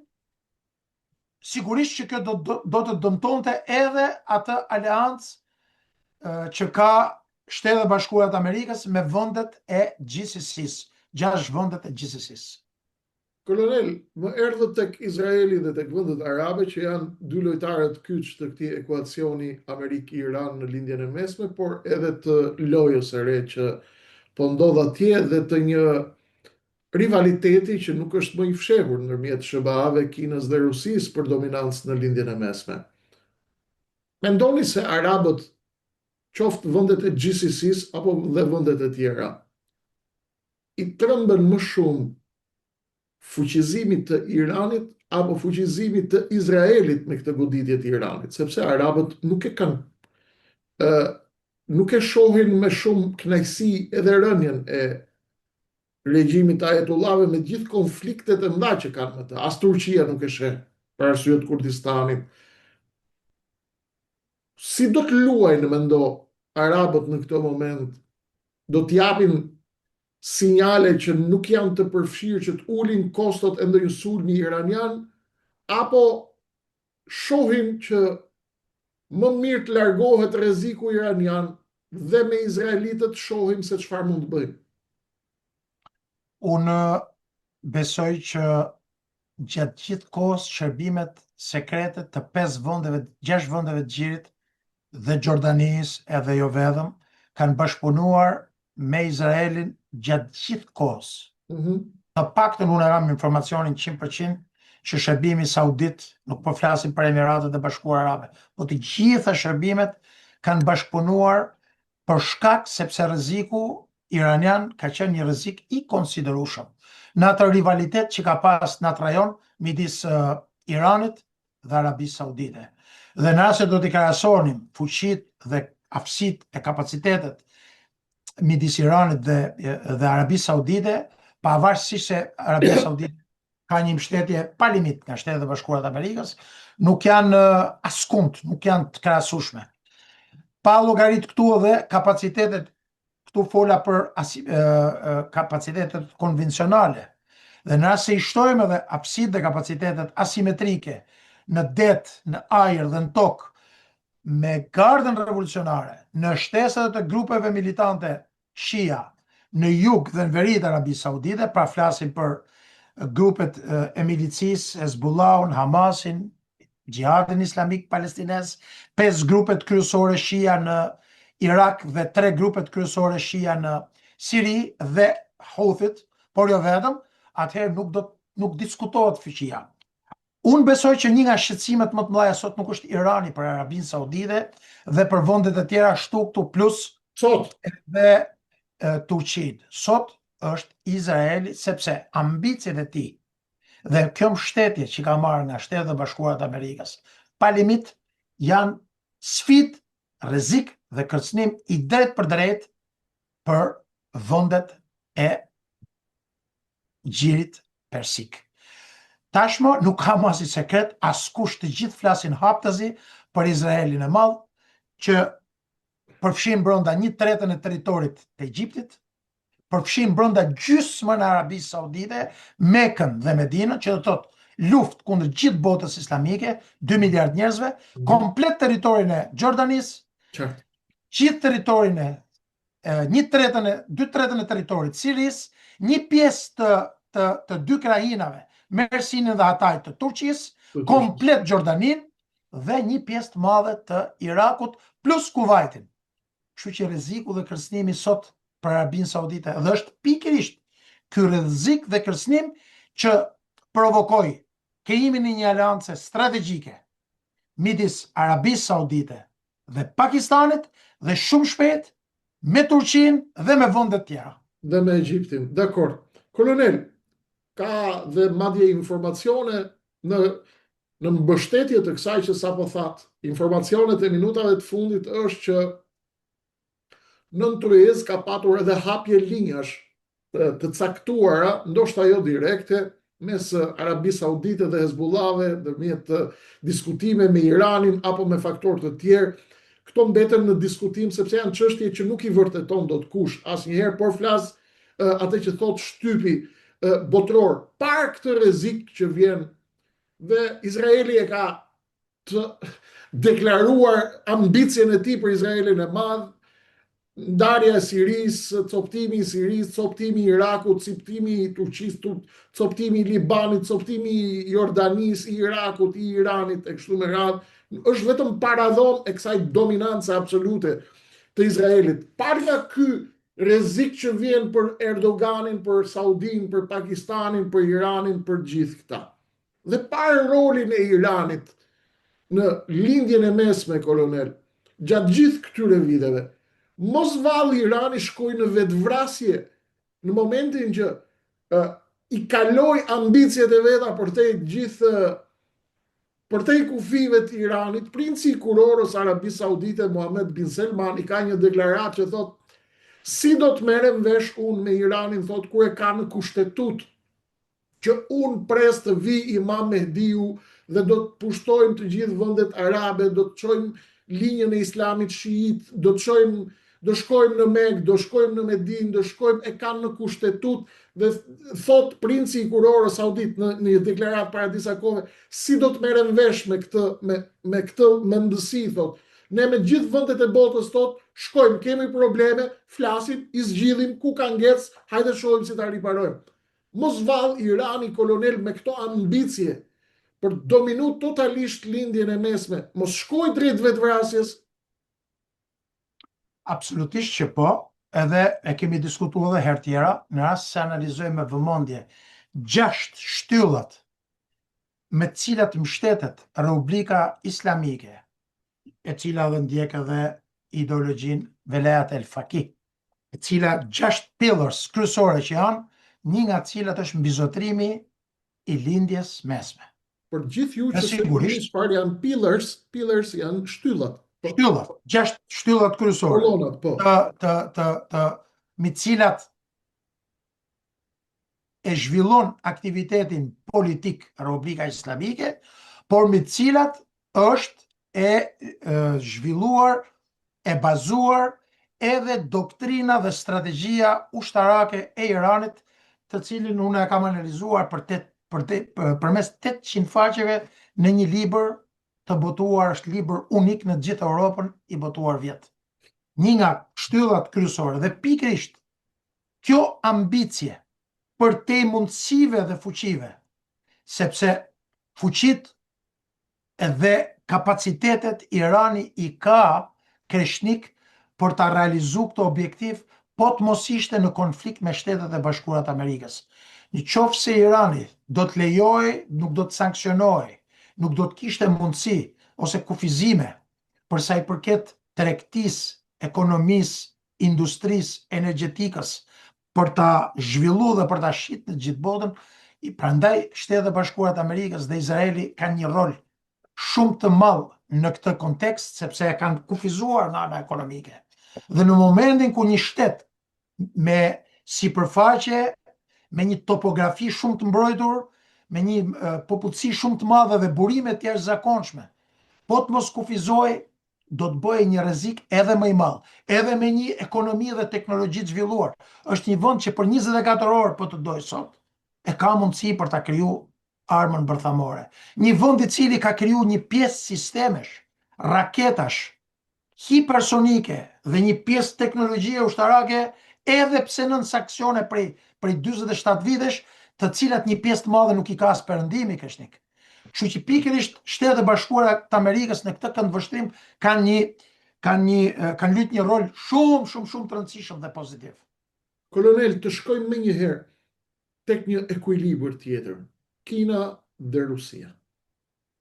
S2: sigurisht që kjo do të dëmtonte edhe atë aleancë që ka Shtetet Bashkuara të Amerikës me vendet e GCC-s, 6 vendet e GCC-s.
S1: Kolonel, më erdhët tek Izraeli dhe tek vendet arabe, që janë dy lojtarët kyç të këtij ekuacioni Amerikë-Iran në lindjen e mesme, por edhe të lojës së re që po ndodh atje dhe të një rivaliteti që nuk është më i fshehur ndërmjet SBA-ve, Kinës dhe Rusisë për dominancë në lindjen e mesme. Mendoni se arabët, qoftë vendet e GCC-s apo dhe vendet e tjera, i trembën më shumë fuqizimit të Iranit apo fuqizimit të Izraelit me këtë goditje të Iranit, sepse arabët nuk e shohin me shumë kënaqësi edhe rënien e regjimit të ajetullave me gjithë konfliktet e mëdha që kanë me të. As Turqia nuk e sheh, për arsye të Kurdistanit. Si do të luajnë, mendo, arabët në këtë moment? Do t'japin sinjale që nuk janë të përfshirë që të ulin kostot e ndonjë sulmi iranian, apo shohin që më mirë të largohet rreziku iranian dhe me izraelitët shohim se çfarë mund të bëjmë?
S2: Unë besoj që gjatë gjithë kohës shërbimet sekrete të 6 vendeve të Gjirit dhe Xordanisë edhe jo vetëm kanë bashkëpunuar me Izraelin gjatë gjithë kohës. Të paktën unë kam informacionin 100% që shërbimi saudit, nuk po flasim për Emiratet e Bashkuara Arabe, po të gjitha shërbimet kanë bashkëpunuar për shkak sepse rreziku iranian ka qenë një rrezik i konsiderueshëm në atë rivalitet që ka pas në atë rajon midis Iranit dhe Arabisë Saudite. Dhe nëse do t'i krahasonim fuqitë dhe aftësitë e kapacitetet midis Iranit dhe Arabisë Saudite, pavarësisht se Arabia Saudite ka një mbështetje pa limit nga Shtetet e Bashkuara të Amerikës, nuk janë askund, nuk janë të krahasueshme. Pa llogarit këtu edhe kapacitetet, këtu fola për kapacitetet konvencionale. Dhe nëse i shtojmë edhe hapësitë dhe kapacitetet asimetrike në det, në ajër dhe në tokë, me gardën revolucionare, në shtesat të grupeve militante Shia në jug dhe në veri të Arabisë Saudite, pra flasim për grupet e milicisë, Hezbollahun, Hamasin, Gjihadin Islamik Palestines, 5 grupet kryesore Shia në Irak dhe 3 grupet kryesore Shia në Siri dhe Houthit, por jo vetëm, atëherë nuk diskutohet fuqia. Unë besoj që një nga shqetësimet më të mëdha sot nuk është Irani për Arabinë Saudite dhe për vendet e tjera ashtu këtu plus dhe Turqinë. Sot është Izraeli, sepse ambicjet e tij dhe kjo mbështetje që ka marrë nga Shtetet e Bashkuara të Amerikës pa limit janë sfidë, rrezik dhe kërcënim i drejt për drejt për vendet e Gjirit Persik. Tashmë nuk ka më asnjë sekret, askush, të gjithë flasin haptazi për Izraelin e madh, që përfshin brenda 1/3 e territorit të Egjiptit, përfshin brenda gjysmën e Arabisë Saudite, Mekën dhe Medinën, që do të thotë luftë kundër gjithë botës islamike, 2 miliard njerëzve, komplet territorin e Xordanisë, gjithë territorin e 2/3 e territorit të Sirisë, një pjesë të 2 krahinave, Mersinën dhe Hatajt të Turqisë, komplet Xordanin dhe një pjesë të madhe të Irakut plus Kuvajtin. Kështu që rreziku dhe kërcënimi sot për Arabinë Saudite dhe është pikërisht ky rrezik dhe kërcënim që provokoi krijimin e një aleance strategjike midis Arabisë Saudite dhe Pakistanit dhe shumë shpejt me Turqinë dhe me vende të tjera.
S1: Dhe me Egjiptin. Dakor. Kolonel, ka dhe madje informacione në mbështetje të kësaj që sapo thatë. Informacionet e minutave të fundit është që nën Tryez ka patur edhe hapje linjash të caktuara, ndoshta jo direkte, mes Arabisë Saudite dhe Hezbollahve, ndërmjet diskutime me Iranin apo me faktorë të tjerë. Këto mbeten në diskutim sepse janë çështje që nuk i vërteton dot kush asnjëherë, por flas atë që thot shtypi botror, par këtë rrezik që vjen, dhe Izraeli e ka të deklaruar ambicien e tij për Izraelin e madh, ndarja e Sirisë, coptimi i Sirisë, coptimi i Irakut, coptimi i Turqisë, coptimi i Libanit, coptimi i Jordanisë, i Irakut, i Iranit e kështu me radhë, është vetëm paradhon e kësaj dominance absolute të Izraelit. Par nga ky rrezik që vjen për Erdoganin, për Saudin, për Pakistanin, për Iranin, për gjithë këta. Dhe par rolin e Iranit në lindjen e mesme, kolonel, gjatë gjithë këtyre viteve, mos valli Irani shkoi në vetvrasje në momentin që i kaloi ambicjet e veta për te kufive të Iranit. Princi i kurorës Arabisë Saudite, Mohammed bin Salman, i ka një deklaratë që thot: si do të merrem vesh unë me Iranin, thot, kur e ka në kushtetut që unë pres të vi Imam Mehdiu dhe do të pushtojmë të gjithë vendet arabe, do të çojmë linjën e islamit shiit, do shkojmë në Mekë, do shkojmë në Medinë, do shkojmë, e kanë në kushtetut dhe thot princi i kurorë saudit në një deklaratë para disa kohë, si do të merren vesh me këtë mendësi, thot. Ne me gjithë vendet e botës thot, shkojmë, kemi probleme, flasim, i zgjidhim ku ka ngec, hajde shohim si ta riparojmë. Mos vall Irani kolonel me këto ambicje për dominu totalisht lindjen e mesme, mos shkoj drejt vetvrasjes.
S2: Absolutisht që po, edhe e kemi diskutuar edhe herë tjera, në rast se analizojmë me vëmendje 6 shtyllat me të cilat mbështetet Republika Islamike, e cila dhe ndjek edhe ideologjinë Velayat el-Faqih, e cila 6 pillars kryesore që janë, një nga të cilat është mbizotrimi i lindjes mesme.
S1: Për gjithë ju që se dini çfarë janë pillars janë shtyllat.
S2: Shtyllat, 6 shtyllat kryesore.
S1: Kolonat, po.
S2: Me cilat e zhvillon aktivitetin politik Republika Islamike, por me cilat është e zhvilluar, e bazuar edhe doktrina dhe strategjia ushtarake e Iranit, të cilin unë e kam analizuar përmes 800 faqeve në një libër të botuar, është libër unik në gjithë Europën i botuar vjet. Një nga shtyllat kryesore dhe pikërisht kjo ambicje për te mundësive dhe fuqive, sepse fuqit edhe kapacitetet Irani i ka kreshnik për ta realizu këtë objektiv, po të mos ishte në konflikt me Shtetet e Bashkuara të Amerikës. Në qoftë se Irani do të lejojë, nuk do të sankcionojë, nuk do të kishte mundësi ose kufizime për sa i përket tregtisë, ekonomisë, industrisë, energjetikës për ta zhvilluar dhe për ta shit në gjithë botën, prandaj Shtetet e Bashkuara të Amerikës dhe Izraeli kanë një rol shumë të madh në këtë kontekst, sepse e kanë kufizuar nga ana ekonomike. Dhe në momentin ku një shtet me sipërfaqe, me një topografi shumë të mbrojtur, me një popullsi shumë të madhe dhe burime të jashtëzakonshme, po të mos kufizoj, do të bëjë një rrezik edhe më i madh, edhe me një ekonomi dhe teknologji të zhvilluar. Është një vend që për 24 orë po të dojë sot, e ka mundësi për ta krijuar armën bërthamore. Një vend i cili ka krijuar një pjesë sistemesh, raketash, hipersonike dhe një pjesë teknologjie ushtarake, edhe pse nën sanksione prej 47 vitesh, të cilat një pjesë të madhe nuk i ka as perëndimi kreshnik. Kështu që pikërisht Shtetet e Bashkuara të Amerikës në këtë këndvështrim kanë luajtur një rol shumë të rëndësishëm dhe pozitiv.
S1: Kolonel, të shkojmë më një herë tek një ekuilibër tjetër, Kina dhe Rusia.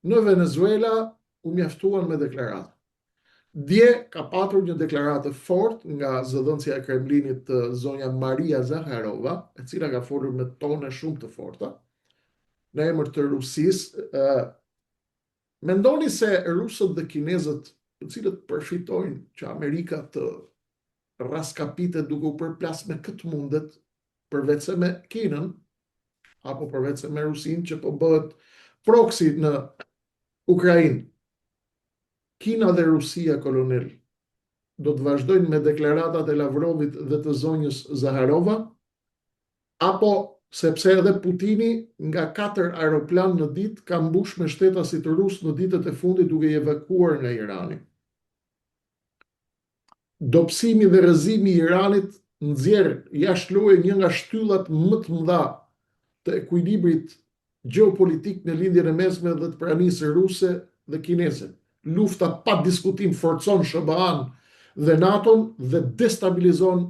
S1: Në Venezuela u mjaftuan me deklaratë. Dje ka patur një deklaratë fort nga zëdhënësja e Kremlinit zonja Maria Zakharova, e cila ka folur me tone shumë të forta në emër të Rusisë. Mendoni se rusët dhe kinezët, të cilët përfitojnë që Amerika të raskapitet duke u përplas me këtë mundet, përveç se me Kinën, apo përveç se me Rusinë që po bëhet proksi në Ukrainë, Kina dhe Rusia, kolonel, do të vazhdojnë me deklaratat e Lavrovit dhe të zonjës Zaharova, apo sepse edhe Putini nga 4 aeroplan në ditë ka mbush me shtetasit rusë në ditët e fundit duke i evakuar nga Irani. Dobësimi dhe rrëzimi i Iranit nxjerr jashtë luaj një nga shtyllat më të mëdha të ekuilibrit gjeopolitik në lindjen e mesme dhe të pranisë ruse dhe kineze. Lufta pa diskutim forcon SBA-n dhe NATO-n dhe destabilizon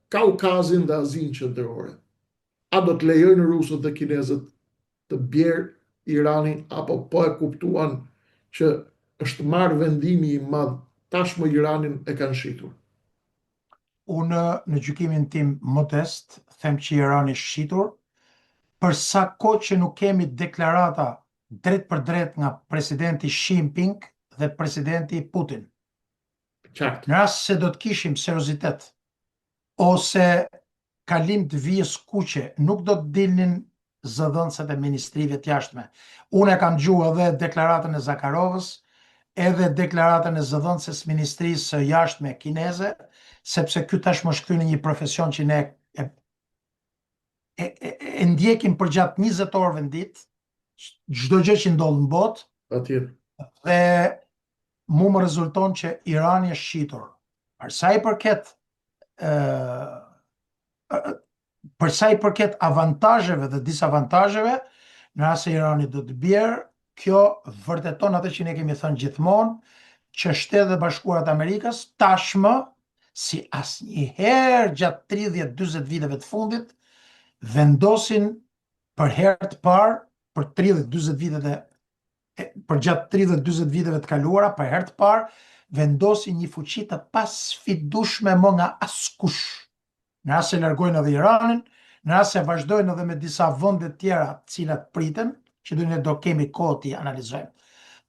S1: Kaukazin dhe Azinë qendrore. A do të lejojnë rusët dhe kinezët të bjerë Iranin, apo po e kuptuan që është marrë vendimi i madh, tashmë Iranin e kanë shitur?
S2: Unë në gjykimin tim modest them që Irani është shitur, për sa kohë që nuk kemi deklarata drejt për drejt nga presidenti Xi Jinping dhe presidenti Putin.
S1: Qartë.
S2: Në rast se do të kishim seriozitet ose kalim të vijës kuqe, nuk do të dilnin zëdhënësat e ministrive të jashtme. Unë e kam dëgjuar edhe deklaratën e Zakharovës, edhe deklaratën e zëdhënëses Ministrisë së Jashtme kineze, sepse ky tashmë është kthyer në një profesion që ne e ndjekim për gjatë 20 orëve në ditë, çdo gjë që ndodh në botë,
S1: Patjetër.
S2: dhe mu më rezulton që Irani është shitur. Për sa i përket avantazheve dhe disavantazheve, në rast se Irani do të bjerë, kjo vërteton atë që ne kemi thënë gjithmonë, që Shtetet e Bashkuara të Amerikës tashmë, si asnjëherë gjatë 30-40 viteve të fundit, vendosin për herë të parë për 30-40 vitet për gjatë 30-40 viteve të kaluara, për herë të parë vendosin një fuqi të pasfidueshme më nga askush. Në rast se largojnë edhe Iranin, në rast se vazhdojnë edhe me disa vende të tjera të cilat priten, që ne do kemi kohë t'i analizojmë.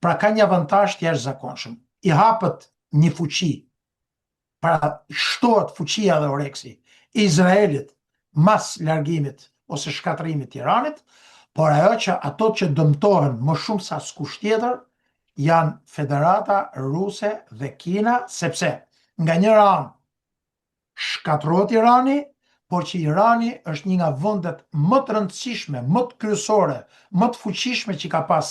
S2: Pra ka një avantazh të jashtëzakonshëm. I hapët një fuqi, pra shtohet fuqia dhe oreksi i Izraelit mas largimit ose shkatërimit të Iranit, por ato që dëmtohen më shumë se askush tjetër janë Federata Ruse dhe Kina, sepse nga njëra anë shkatërrohet Irani, por që Irani është një nga vendet më të rëndësishme, më të kryesore, më të fuqishme që ka pas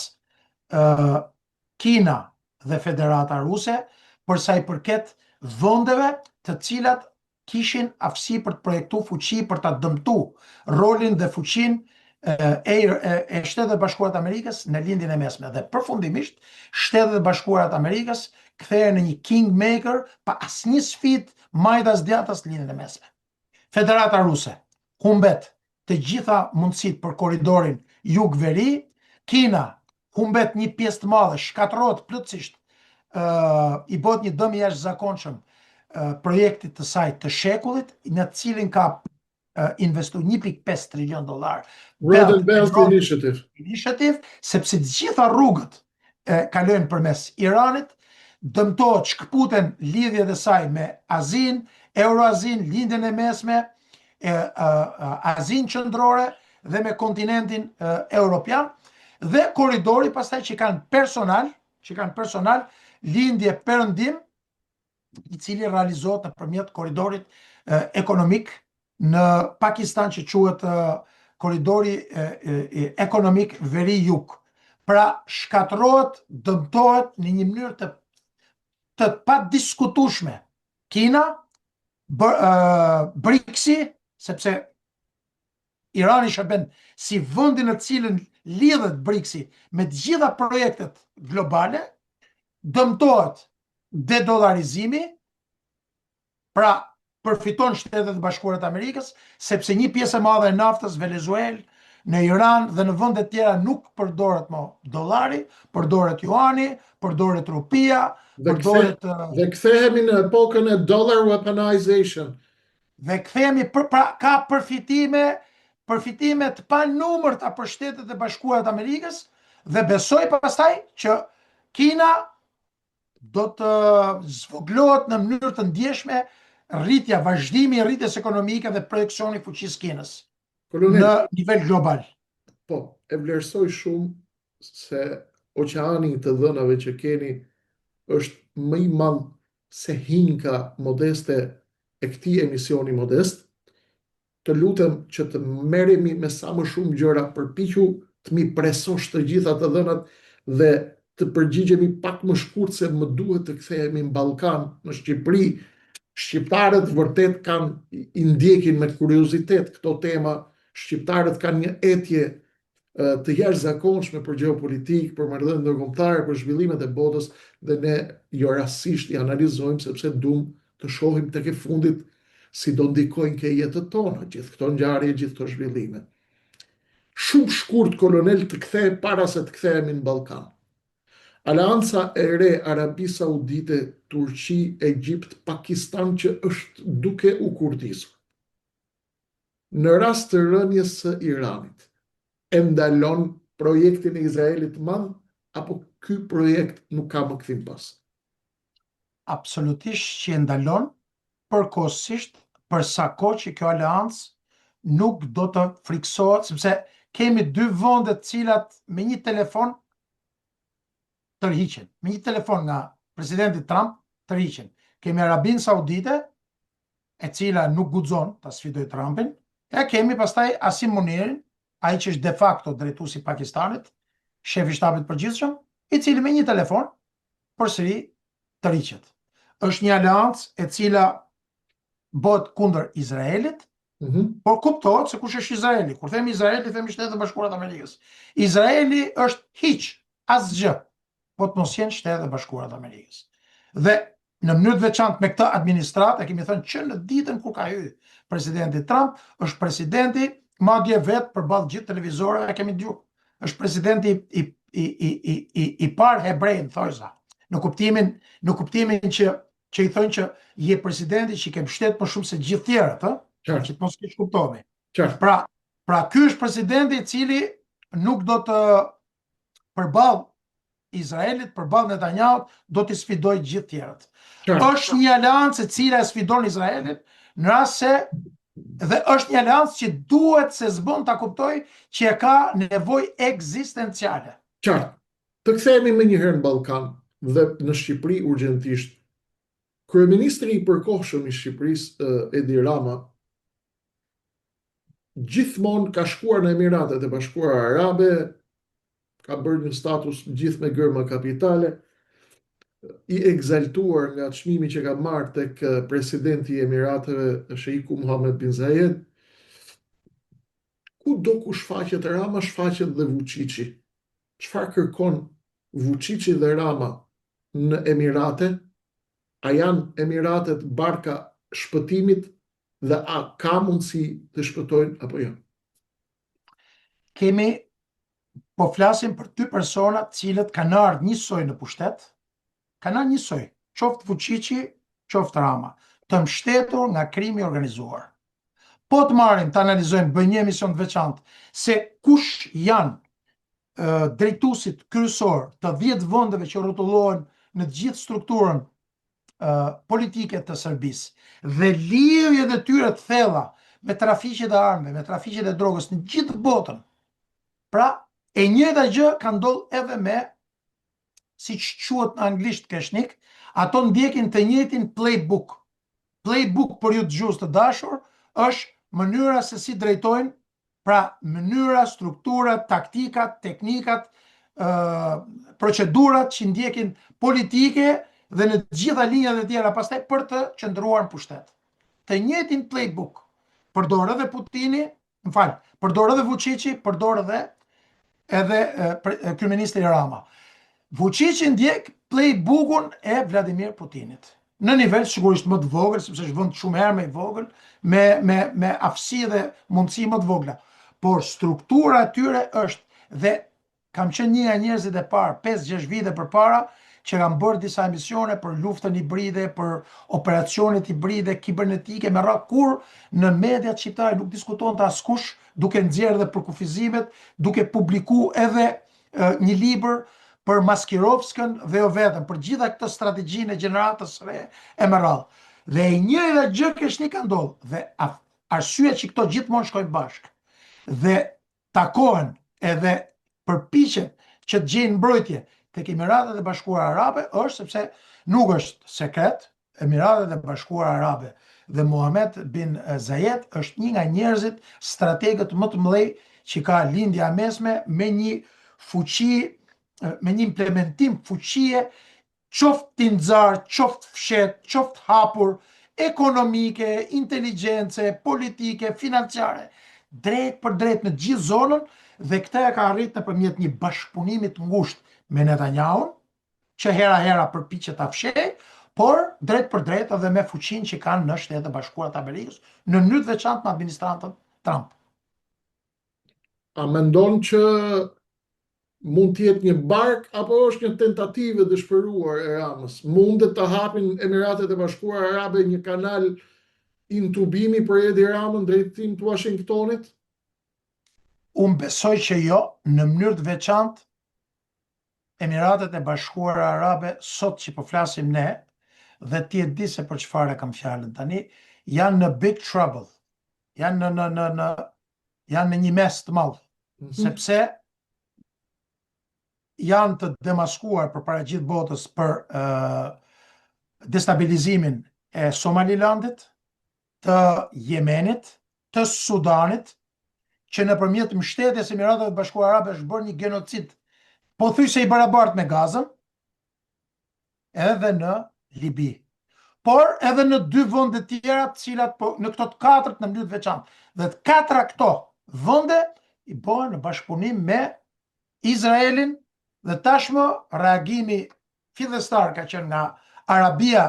S2: Kina dhe Federata Ruse, për sa i përket vendeve të cilat kishin aftësi për të projektuar fuqi, për ta dëmtuar rolin dhe fuqinë e Shtetet e Bashkuara të Amerikës në lindjen e mesme. Dhe përfundimisht, Shtetet e Bashkuara të Amerikës kthehen në një kingmaker pa asnjë sfidë majtas djathtas në lindjen e mesme. Federata Ruse humbet të gjitha mundësitë për korridorin jug-veri, Kina humbet një pjesë të madhe, shkatërrohet plotësisht, i bëhet një dëm i jashtëzakonshëm projektit të saj të shekullit, në të cilin ka investuar $1.5 trilion.
S1: Belt and Belt Initiative,
S2: sepse të gjitha rrugët kalojnë përmes Iranit, dëmtohet, shkëputen lidhjet e saj me Azinë, Euroazinë, lindjen e mesme, Azinë qendrore dhe me kontinentin europian, dhe korridori pastaj që kanë personal lindje perëndim, i cili realizohet nëpërmjet korridorit ekonomik në Pakistan, që quhet korridori ekonomik veri-jug. Pra shkatërrohet, dëmtohet në një mënyrë të padiskutueshme Kina, BRICS-i, sepse Irani shërben si vendi në të cilën lidhet BRICS-i me të gjitha projektet globale, dëmtohet dedollarizimi, pra përfiton Shtetet e Bashkuara të Amerikës, sepse një pjesë e madhe e naftës Venezuelë, në Iran dhe në vende të tjera nuk përdoret më dollari, përdoret juani, përdoret rupia, përdoret
S1: dhe kthehemi në epokën e dollar weaponization.
S2: Dhe kthehemi ka përfitime të panumërta për Shtetet e Bashkuara të Amerikës, dhe besoj pastaj që Kina do të zvoglohet në mënyrë të ndjeshme vazhdimi i rritjes ekonomike dhe projeksioni i fuqisë Kinës në nivel global.
S1: Po, e vlerësoj shumë se oqeani të dhënave që keni është më i madh se hinka modeste e këtij emisioni modest. Të lutem që të merremi me sa më shumë gjëra, përpiqu të mi presosh të gjitha të dhënat dhe të përgjigjemi pak më shkurt, se më duhet të kthehemi në Ballkan, në Shqipëri. Shqiptarët vërtet i ndjekin me kuriozitet këto tema. Shqiptarët kanë një etje të jashtëzakonshme për gjeopolitik, për marrëdhënie ndërkombëtare, për zhvillimet e botës, dhe ne jo rastësisht i analizojmë, sepse duam të shohim tek e fundit si do ndikojnë ke jetët tona gjithë këto ngjarje, gjithë këto zhvillime. Shumë shkurt, kolonel, të kthej para se të kthehemi në Ballkan. Aleanca e re Arabi Saudite, Turqi, Egjipt, Pakistan, që është duke u kurdisur, në rast të rënies së Iranit, e ndalon projektin e Izraelit të madh, apo ky projekt nuk ka më kthim pas?
S2: Absolutisht që e ndalon, përkohësisht, për sa kohë që kjo aleancë nuk do të friksohet, sepse kemi dy vende të cilat me një telefon tërhiqen. Me një telefon nga presidenti Trump tërhiqen. Kemi Arabinë Saudite, e cila nuk guxon ta sfidoj Trumpin, e kemi pastaj Asim Munirin, ai që është de facto drejtuesi i Pakistanit, shefi i shtabit përgjithshëm, i cili me një telefon përsëri tërhiqet. Është një aleancë e cila bëhet kundër Izraelit, por kuptohet se kush është Izraeli. Kur themi Izraeli, themi Shtetet e Bashkuara të Amerikës. Izraeli është hiç, asgjë, po të mos jenë Shtetet e Bashkuara të Amerikës. Dhe në mënyrë të veçantë me këtë administratë, e kemi thënë që në ditën kur ka hyrë presidenti Trump, është presidenti madje vetë përballë gjithë televizorëve, e kemi dëgjuar. Është presidenti i parë hebrej, thojza. Në kuptimin që i thonë që je presidenti që i ke mbështet më shumë se gjithë tjerët, që të mos keq kuptohemi. Pra ky është presidenti i cili nuk do të përballë Izraelit, përballë Netanyahu, do t'i sfidoj gjithë tjerët. Është një aleancë e cila e sfidon Izraelin, në rast se dhe është një aleancë që duhet se s'bën ta kuptoj që e ka nevojë ekzistenciale.
S1: Qartë. Të kthehemi më një herë në Ballkan dhe në Shqipëri urgjentisht. Kryeministri i përkohshëm i Shqipërisë, Edi Rama, gjithmonë ka shkuar në Emiratet e Bashkuara Arabe, ka bërë një status gjithë me gërma kapitale, i egzaltuar nga çmimi që ka marrë tek presidenti i Emirateve, Sheiku Mohammed bin Zayed. Kudo ku shfaqet Rama, shfaqet dhe Vučići. Çfarë kërkon Vučići dhe Rama në Emirate? A janë Emiratet barka shpëtimit dhe a ka mundësi të shpëtojnë apo jo?
S2: Po flasim për dy persona cilët kanë ardhur njësoj në pushtet, kanë ardhur njësoj, qoftë Vučići, qoftë Rama, të mbështetur nga krimi organizuar. Po të marrim, të analizojmë, bëjmë një emision të veçantë se kush janë drejtuesit kryesor të 10 vendeve që rrotullohen në të gjithë strukturën politike të Serbisë dhe lidhjet e tyre të thella me trafiqet e armëve, me trafiqet e drogës në gjithë botën. Pra, e njëjta gjë ka ndodhur edhe me, siç quhet në anglisht keshnik, ato ndjekin të njëjtin playbook. Playbook për ju dëgjues të dashur është mënyra se si drejtojnë, pra mënyra, strukturat, taktikat, teknikat, procedurat që ndjekin politike dhe në të gjitha linjat e tjera pastaj për të qëndruar në pushtet. Të njëjtin playbook përdor edhe Putini, përdor edhe Vučići, përdor edhe kryeministri Rama. Vučići ndjek playbookun e Vladimir Putinit. Në nivel sigurisht më të vogël, sepse është vend shumë herë më i vogël, me aftësi dhe mundësi më të vogla. Por struktura e tyre është, dhe kam qenë një nga njerëzit e parë 5-6 vite përpara që kanë bërë disa emisione për luftën hibride, për operacionet hibride, kibernetike, me radhë kur në mediat shqiptare nuk diskuton të askush, duke nxjerrë dhe për kufizimet, duke publiku edhe një libër për Maskirovskën dhe jo vetëm, për gjitha këtë strategjinë e gjeneratës re e me radhë. Dhe e njëjta gjë kështu ka ndodhur, dhe arsyeja që këto gjithmonë shkojnë bashkë dhe takohen edhe përpiqen që të gjejnë mbrojtje tek Emiratet e Bashkuara Arabe është sepse nuk është sekret, Emiratet e Bashkuara Arabe dhe Mohammed bin Zayed është një nga njerëzit strategët më të mëdhenj që ka lindja e mesme me një fuqi, me një implementim fuqie qoftë tinxar, qoftë fshet, qoftë hapur, ekonomike, inteligjencë, politike, financiare, drejt për drejt në gjithë zonën, dhe këtë e ka arrit nëpërmjet një bashkëpunimi të ngushtë me Netanyahu, që hera përpiqet ta fshehë, por drejt për drejt edhe me fuqinë që kanë në Shtetet e Bashkuara të Amerikës, në mënyrë të veçantë me administratën Trump.
S1: A mendon që mund të jetë një bark apo është një tentativë dëshpëruar e Ramës? Mundet të hapin Emiratet e Bashkuara Arabe një kanal intubimi për Edi Ramën drejtim të Washingtonit?
S2: Unë besoj që jo, në mënyrë të veçantë Emiratet e Bashkuara Arabe sot që po flasim ne, dhe ti e di se për çfarë kam fjalën tani, janë në big trouble. Janë në një mes të madh, sepse janë të demaskuar përpara gjithë botës për destabilizimin e Somalilandit, të Jemenit, të Sudanit, që nëpërmjet mbështetjes së Emirateve të Bashkuara Arabe është bërë një genocid pothuajse i barabartë me Gazën, edhe në Libi. Por edhe në 2 vende tjera, të cilat në këto të 4 në mënyrë të veçantë. Dhe të 4 këto vende i bëhen në bashkëpunim me Izraelin dhe tashmë reagimi fillestar ka qenë nga Arabia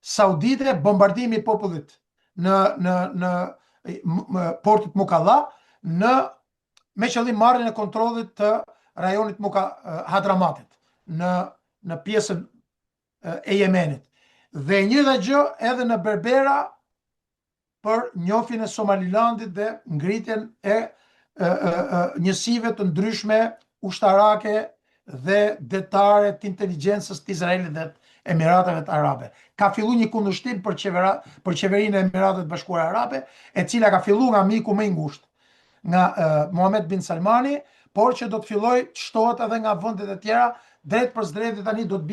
S2: Saudite, bombardimi i popullit në portit Mukalla me qëllim marrjen e kontrollit të rajonit Hadramatit në pjesën e Jemenit. Dhe njëjta gjë edhe në Berbera për njohjen e Somalilandit dhe ngritjen e njësive të ndryshme ushtarake dhe detare të inteligjencës të Izraelit dhe Emirateve të Arabe. Ka filluar një kundërshtim për qeverinë e Emirateve të Bashkuara Arabe, e cila ka filluar nga miku më i ngushtë, nga Mohammed bin Salmani, por që do të fillojë të shtohet edhe nga vendet e tjera, drejt për drejt tani do të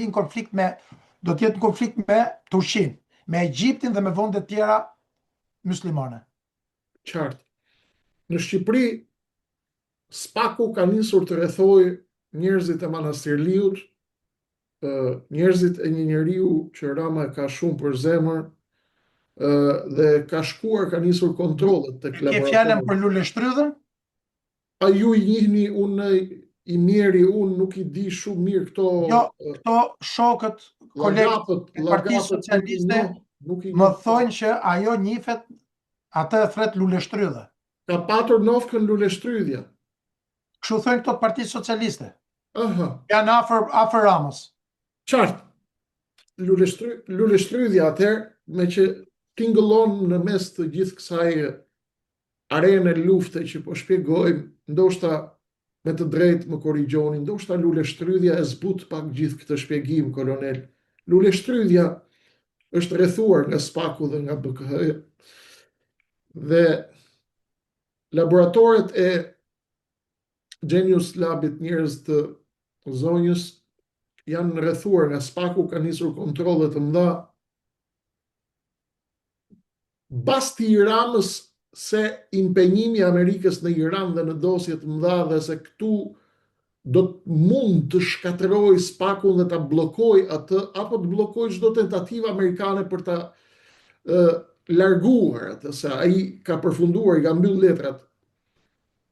S2: jetë në konflikt me Turqinë, me Egjiptin dhe me vende të tjera muslimane.
S1: Qartë. Në Shqipëri, Spaku ka nisur të rrethojë njerëzit e Manastirliut, njerëzit e një njeriu që Rama ka shumë për zemër, dhe ka shkuar, ka nisur kontrollet tek
S2: laboratorët. Ke fjalën për Lule Shtrydhën?
S1: A ju i njihni, unë i mjeri, unë nuk i di shumë mirë këto...
S2: Jo, këto shokët, kolegët e Partisë Socialiste më thonë që ajo njihet, atë e thret Lule Shtrydhë.
S1: Ka patur nofkën Lule Shtrydhja.
S2: Kështu thonë këto të Partisë Socialiste.
S1: Aha.
S2: Janë afër Ramës.
S1: Qartë. Lule Shtrydhja atëherë, me që tingëllon në mes të gjithë kësaj arene lufte që po shpjegojmë, ndoshta me të drejtë më korrigjoni, ndoshta Lule Shtrydhja e zbut pak gjithë këtë shpjegim, kolonel. Lule Shtrydhja është rrethuar nga Spaku dhe nga BKH, dhe laboratorët e Genius Labit, njerëz të zonjës, janë rrethuar nga Spaku, ka nisur kontrolle të mëdha. Basti i Ramës se impenjimi i Amerikës në Iran dhe në dosje të mëdha, dhe se këtu do të mund të shkatërrojë Spakun dhe ta bllokojë atë, apo të bllokojë çdo tentativë amerikane për ta larguar atë, se ai ka përfunduar, i ka mbyll letrat.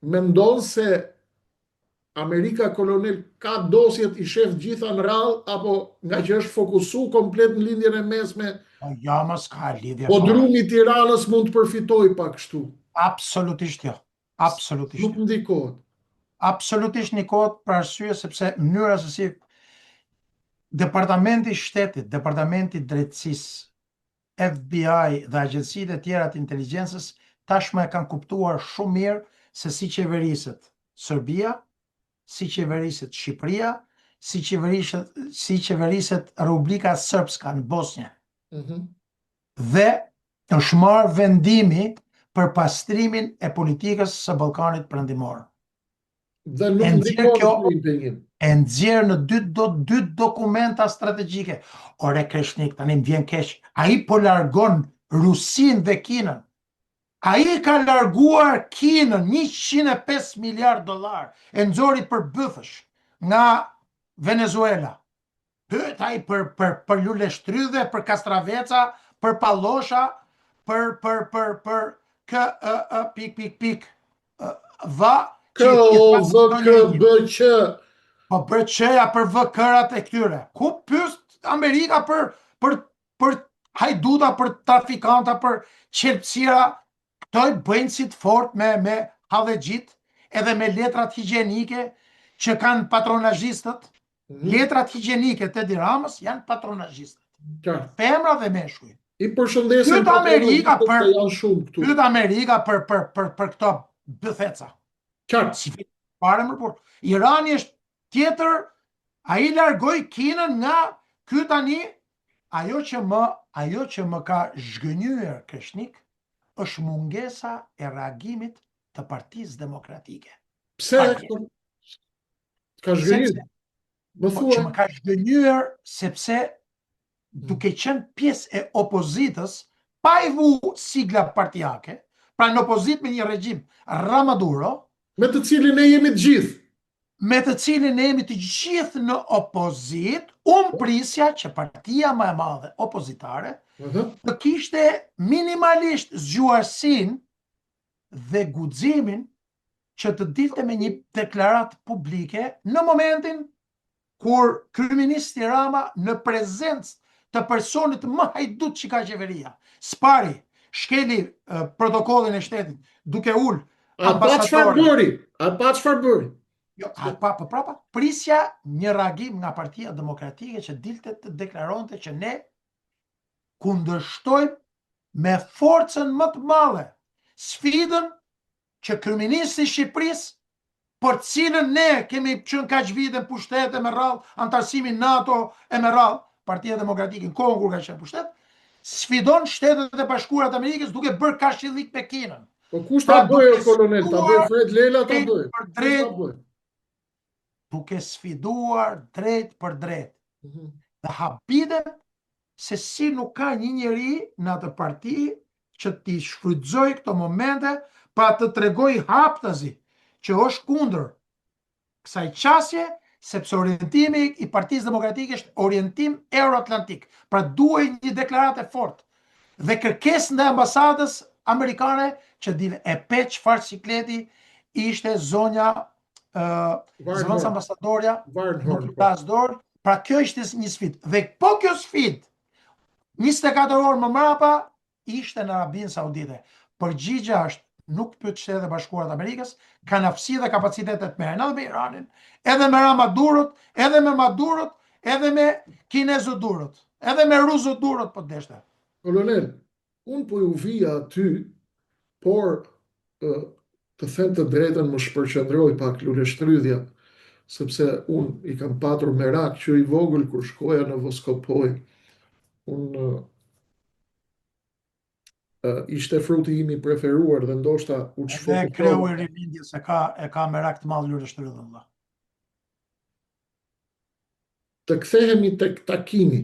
S1: Mendon se Amerika, kolonel, ka dosjet i shef gjitha në radhë, apo nga që është fokusu komplet në lindjen e mesme,
S2: ja, mos ka lidhje.
S1: po drumi i Tiranës mund të përfitojë pak kështu?
S2: Absolutisht jo. Absolutisht.
S1: Nuk ndikohet.
S2: Absolutisht ndikohet, për arsye sepse mënyra se si Departamenti i Shtetit, Departamenti i Drejtësisë, FBI dhe agjencitë e tjera të inteligjencës tashmë e kanë kuptuar shumë mirë se si qeveriset Serbia, si qeveriset Shqipëria, si qeveriset Republika Srpska në Bosnjë. Dhe është marrë vendimi për pastrimin e politikës së Ballkanit Perëndimor.
S1: Dhe nuk ndikohet
S2: e nxjerr në dy dokumenta strategjike. Ore Kreshnik, tani më vjen keq. Ai po largon Rusinë dhe Kinën. Ai ka larguar Kinën, $105 miliard, e nxori për bythësh nga Venezuela. Pyet ai për Lule Shtrydhe, për Kastraveca, për Pallosha, për pik.
S1: KOVKBQ.
S2: Po BQ-ja për VK-rat e këtyre. Ku pyet Amerika për hajduta, për trafikanta, për qelpsira? Këto i bëjnë si të fort me hallegjit, edhe me letrat higjienike që kanë patronazhistët. Letrat higjienike të Edi Ramës janë patronazhistët. Femra dhe meshkuj.
S1: I përshëndesim
S2: Pyet Amerika për këto bëtheca. Si fare më por. Irani është tjetër, ai largoi Kinën nga ky tani. Ajo që më ka zhgënjyer Kreshnik është mungesa e reagimit të Partisë Demokratike.
S1: Pse ka zhgënjur? Më
S2: Po
S1: thuaj.
S2: që më ka zhgënjur sepse duke qenë pjesë e opozitës, pa i vu sigla partijake, pra në opozit me një regjim Ramaduro,
S1: Me të cilin ne jemi të gjithë.
S2: me të cilin ne jemi të gjithë në opozit, unë prisja që partia më e madhe opozitare të kishte minimalisht zgjuarsin dhe guximin që të dilte me një deklarat publike në momentin kur kryeministi Rama në prezencë të personit më hajdut që ka qeveria, spari, shkeli protokollin e shtetit, duke ul
S1: A pa çfarë
S2: ambasadore.
S1: bëri? A pa çfarë bëri?
S2: Jo, prapa, prisja një reagim nga Partia Demokratike që dilte të deklaronte që ne kundërshtojmë me forcën më të madhe sfidën që kryeministi i Shqipërisë, për cilën ne kemi qenë kaq vite në pushtet e me radhë, antarësimin NATO e me radhë, Partia Demokratike në kohën kur ka qenë pushtet, sfidon Shtetet e Bashkuara të Amerikës duke bërë kashillik me Kinën.
S1: Po kush ta bëj o kolonel? Ta bëj Fred Lela, ta bëj.
S2: Për drejt, duke sfiduar drejt për drejt. Dhe habitem se si nuk ka një njeri në atë parti që t'i shfrytëzoj këto momente pa të tregoj haptazi që është kundër kësaj qasje, sepse orientimi i Partisë Demokratike është orientim euroatlantik. Pra duhet një deklaratë e fortë dhe kërkesë ndaj ambasadës amerikane që dile e pe çfarë sikleti ishte zonja zëvendës ambasadorja nuk tas dorë. Pra kjo ishte një sfidë. Dhe po kjo sfidë 24 orë më mrapa ishte në Arabinë Saudite. Përgjigja është nuk pyet Shtetet e Bashkuara të Amerikës, kanë aftësi dhe kapacitetet me edhe me Iranin, edhe me Ramadurët, edhe me Madurët, edhe me Kinezudurët, edhe me Ruzudurët po deshte.
S1: Kolonel, unë po ju vija aty, por të them të drejtën më shpërqendroj pak luleshtrydhja, sepse unë i kam patur merak që i vogël kur shkoja në Voskopoj. Unë ishte fruti im i preferuar dhe ndoshta u
S2: Dhe kreu i rilindjes e ka merak të madh luleshtrydhën valla.
S1: Të kthehemi tek takimi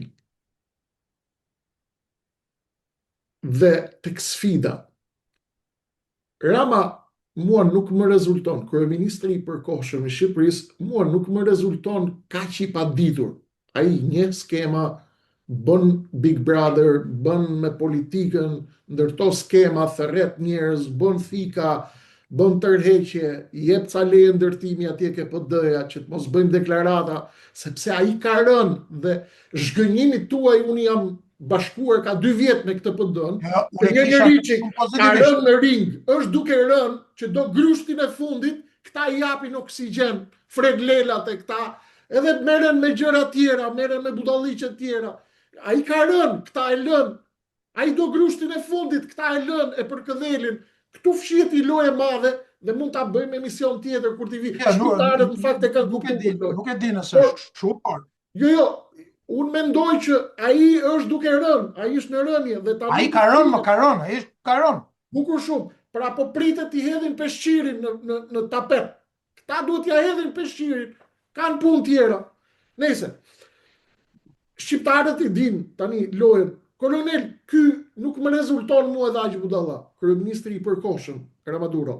S1: dhe tek sfida. Rama mua nuk më rezulton, kryeministri i përkohshëm i Shqipërisë, mua nuk më rezulton kaq i paditur. Ai një skema, bën Big Brother, bën me politikën, ndërto skema, thërret njerëz, bën thika, bën tërheqje, jep ca leje ndërtimi atje ke PD-ja që të mos bëjmë deklarata, sepse ai ka rënë dhe zhgënjimit tuaj unë jam bashkuar ka 2 vjet me këtë PD-n. Një njeri që ka rënë në ring, është duke rënë që do grushtin e fundit, këta i japin oksigjen, Fred Lelat e këta, edhe merren me gjëra tjera, merren me budalliqe tjera. Ai ka rënë, këta e lën. Ai do grushtin e fundit, këta e lën e përkëdhelin. Këtu fshihet i lojë e madhe dhe mund ta bëjmë emision tjetër kur t'i vi. Shqiptarët në fakt e kanë kuptuar.
S2: Nuk e di nëse është shumë.
S1: Jo, unë mendoj që ai është duke rënë, ai është në rënje dhe ta
S2: ai ka rënë, ai ka rënë.
S1: Bukur shumë. Pra po pritet t'i hedhin peshqirin në tapet. Këta duhet t'ja hedhin peshqirin. Kanë punë tjera. Nëse shqiptarët i din tani lojën. Kolonel, ky nuk më rezulton mua edhe aq budalla, kryeministri i përkohshëm Ramaduro.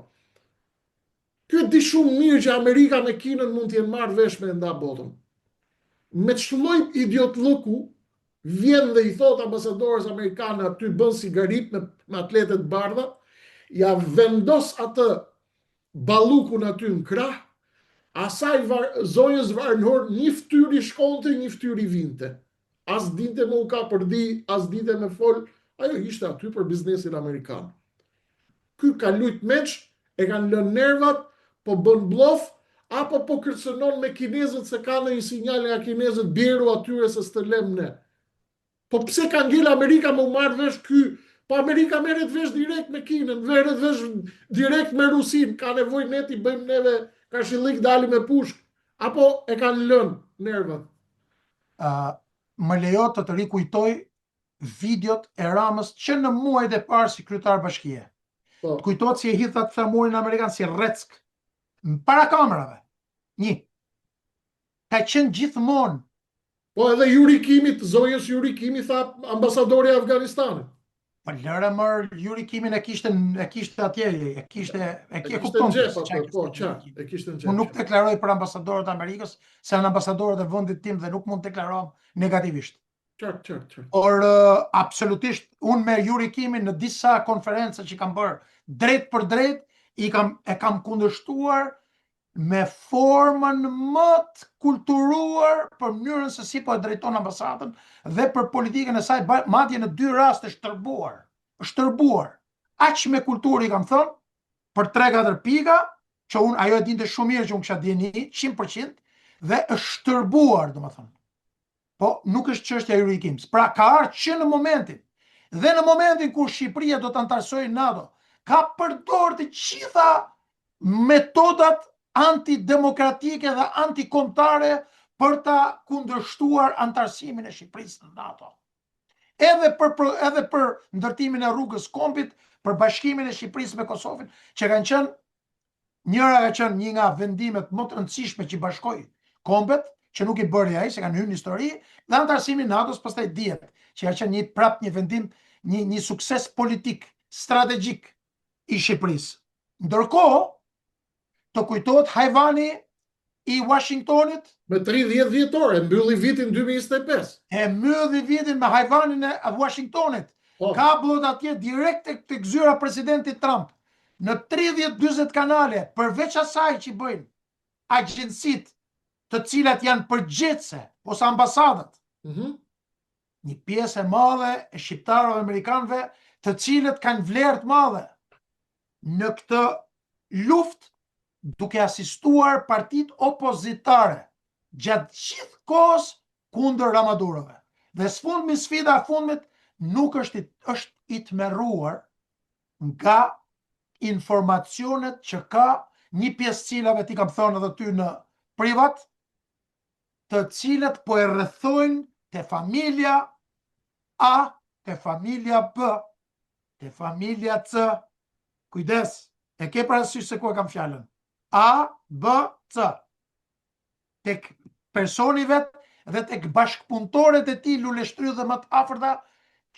S1: Ky di shumë mirë që Amerika me Kinën mund t'jenë marrë vesh me nda botën. Me çlloj idiotlëku vjen dhe i thot ambasadorës amerikane aty bën sigarit me atletet bardha, ja vendos atë ballukun aty në krah, asaj zonjës Varnhor një fytyr i shkonte, një fytyr i vinte. As dinte me u ka përdi, as dinte me fol, ajo ishte aty për biznesin amerikan. Ky ka lujt meç, e kanë lënë nervat, po bën blof, apo po kërcënon me kinezët se ka në një sinjal nga kinezët bjeru atyre se s'të lem ne. Po pse ka ngel Amerika më marrë vesh ky? Po Amerika merret vesh direkt me Kinën, merret vesh direkt me Rusin, ka nevojë ne t'i bëjmë neve kashillik dalim me pushk, apo e kanë lënë nervat?
S2: Më lejo të rikujtoj videot e Ramës që në muajt e parë si kryetar bashkie. Të kujtohet si e hidhat flamurin amerikan si rreck para kamerave. 1. ka qenë gjithmonë.
S1: Po edhe Yuri Kimi, zonjës Yuri Kimi tha ambasadori i Afganistanit.
S2: Po lëre mërë, Yuri Kimin e kishte atje, e
S1: kishte
S2: kupton
S1: në gjep
S2: se
S1: atë, po, qartë, e kishte në gjep.
S2: Unë nuk deklaroj për ambasadorët e Amerikës, se janë ambasadorët e vendit tim dhe nuk mund të deklaroj negativisht.
S1: Qartë.
S2: Por absolutisht unë me Yuri Kimin në disa konferenca që kam bërë drejt për drejt e kam kundërshtuar me formën më të kulturuar për mënyrën se si po e drejton ambasadën dhe për politikën e saj, madje në 2 raste shtrëbuar. Aq me kulturë i kam thënë për 3-4 pika, që unë ajo e dinte shumë mirë që unë kisha dieni 100% dhe është shtrëbuar, domethënë. Po nuk është çështja e Yuri Kimit. Pra ka ardhur që në momentin kur Shqipëria do të antarësojë NATO, ka përdorur të gjitha metodat antidemokratike dhe antikombëtare për ta kundërshtuar antarësimin e Shqipërisë në NATO. Edhe për ndërtimin e rrugës Kombit, për bashkimin e Shqipërisë me Kosovën, që kanë qenë njëra ka qenë një nga vendimet më të rëndësishme që bashkoi Kombet, që nuk i bëri ai, se kanë hyrë në histori, dhe antarësimi i NATO-s pastaj dihet, që ka qenë një vendim, një sukses politik, strategjik i Shqipërisë. Ndërkohë, të kujtohet hajvani i Washingtonit
S1: me 30 dhjetore, mbylli vitin 2025.
S2: E mbylli vitin me hajvanin e Washingtonit. Ka blot atje direkt të gzyra presidentit Trump. Në 30-40 kanale, përveç asaj që bëjnë agjensit të cilat janë përgjithëse, ose ambasadat, një pjesë e madhe e shqiptarëve amerikanëve, të cilët kanë vlerë të madhe në këtë luftë, duke asistuar partit opozitare gjatë gjithë kohës kundër Ramadurove. Dhe sfundmi sfida e fundit nuk është i tmerruar nga informacionet që ka një pjesë cilave ti kam thënë edhe ty në privat, të cilët po e rrethojnë te familja A, te familja B, te familja C. Kujdes, e ke parasysh se ku e kam fjalën? A, B, C. Tek personi vet dhe tek bashkëpunëtorët e tij luleshtrydhe dhe më të afërta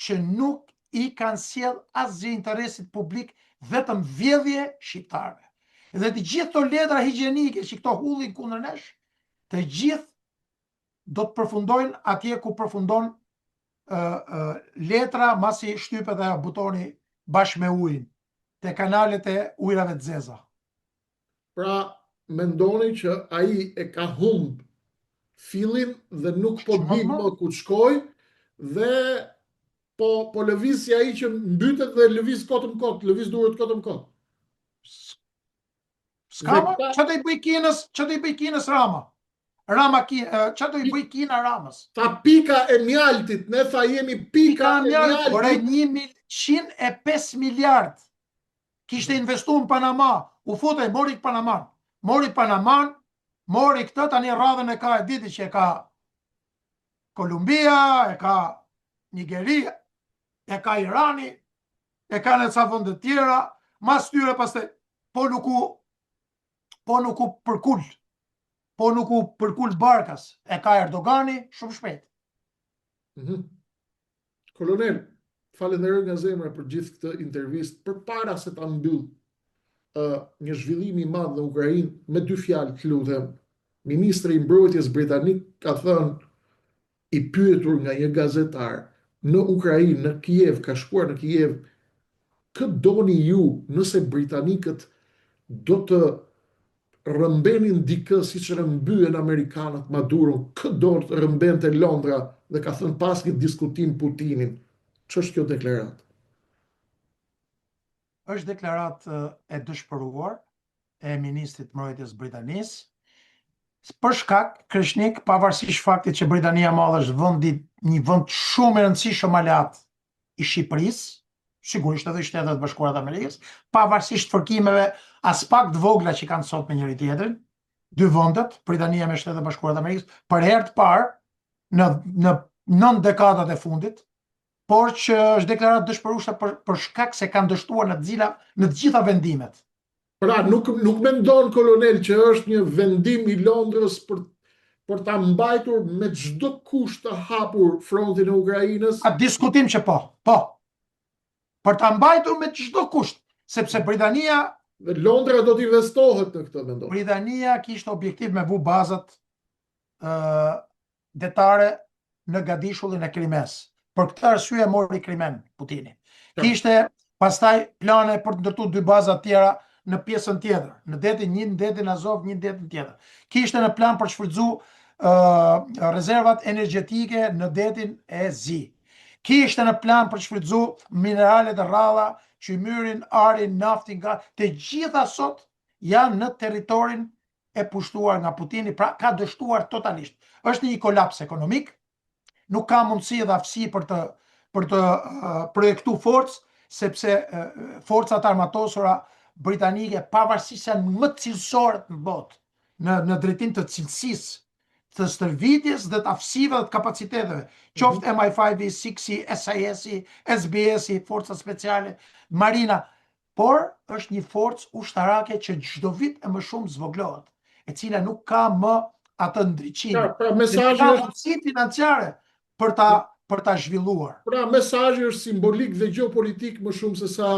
S2: që nuk i kanë sjell asgjë interesit publik, vetëm vjedhje shqiptarëve. Dhe të gjithë këto letra higjienike që këto hullin kundër nesh, të gjithë do të përfundojnë atje ku përfundon letra masi shtypet ajo butoni bashkë me ujin, te kanalet e ujrave të zeza.
S1: Pra, mendoni që ai e ka humb fillin dhe nuk po di më ku të shkoj dhe po lëviz si ai që mbytet dhe lëviz kot në kot, lëviz duart kot në kot.
S2: S'ka, çfarë do i bëj Kinës Rama? Çfarë do i bëj Kina Ramës?
S1: Tha pika e mjaltit, ne tha jemi pika e mjaltit.
S2: Ore 105 miliard kishte investuar në Panama, u futej, mori Panaman, mori këtë, tani radhën e ka, e diti që e ka Kolumbia, e ka Nigeria, e ka Irani, e ka në ca vende tjera, mas tyre pastaj po nuk u përkull barkas, e ka Erdogani shumë shpejt.
S1: Kolonel, falenderoj nga zemra për gjithë këtë intervistë, përpara se ta mbyll një zhvillim i madh në Ukrainë, me 2 fjalë të lutem. Ministri i Mbrojtjes britanik ka thënë, i pyetur nga një gazetar në Ukrainë, në Kiev, ka shkuar në Kiev, kë doni ju nëse britanikët do të rëmbenin dikë siç rëmbyen amerikanët Maduron, kë do të rëmbente Londra, dhe ka thënë pas një diskutim Putinin. Ç'është kjo deklaratë?
S2: Është deklaratë e dëshpëruar e ministrit mbrojtjes britanisë, për shkak kreshnik, pavarësisht faktit që Britania e Madhe është një vend shumë i rëndësishëm aleat i Shqipërisë, sigurisht edhe i Shtetet Bashkuara të Amerikës, pavarësisht fërkimeve as pak të vogla që kanë sot me njëri tjetrin, 2 vendet, Britania me Shtetet Bashkuara të Amerikës, për herë të parë në 9 dekadat e fundit, por që është deklaratë dëshpërueshme për shkak se kanë dështuar në të gjitha vendimet.
S1: Pra, nuk mendon kolonel që është një vendim i Londrës për për ta mbajtur me çdo kusht të hapur frontin e Ukrainës.
S2: A diskutim që po. Për ta mbajtur me çdo kusht, sepse Britania
S1: Dhe Londra do të investohet në këtë, mendoj.
S2: Britania kishte objektiv me vu bazat detare në Gadishullin e Krimes. Për këtë arsye mori Krimen Putini. Kishte pastaj plane për të ndërtuar 2 baza tjera në pjesën tjetër, në detin një në detin Azov, një në detin tjetër. Kishte në plan për shfrytzu rezervat energjetike në detin e Zi. Kishte në plan për shfrytzu mineralet e rralla, qymyrin, arin, naftin, të gjitha sot janë në territorin e pushtuar nga Putini, pra ka dështuar totalisht. Është një kolaps ekonomik, nuk ka mundësi dhe aftësi për të projektu forcë, sepse forcat armatosura britanike pavarësisht janë më cilësore në botë, në drejtim të cilësisë, të stërvitjes dhe të aftësive dhe të kapaciteteve, qoftë MI5-i, 6-i, SAS-i, SBS-i, forcat speciale, marina, por është një forcë ushtarake që çdo vit e më shumë zvoglohet, e cila nuk ka më atë ndriçim.
S1: Pra mesazhi
S2: ka mundësi financiare për ta zhvilluar.
S1: Pra mesazhi është simbolik dhe gjeopolitik më shumë se sa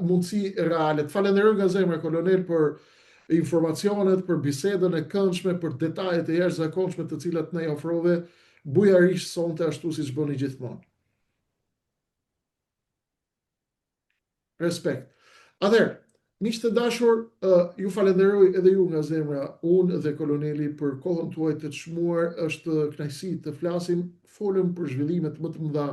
S1: mundësi reale. Falenderoj nga zemra kolonel për informacionet, për bisedën e këndshme, për detajet e jashtëzakonshme të cilat na i ofrove bujarisht sonte ashtu siç bëni gjithmonë. Respekt. Atëherë, miq të dashur, ju falenderoj edhe ju nga zemra, unë dhe koloneli për kohën tuaj të çmuar. Është kënaqësi të flasim, folëm për zhvillimet më të mëdha.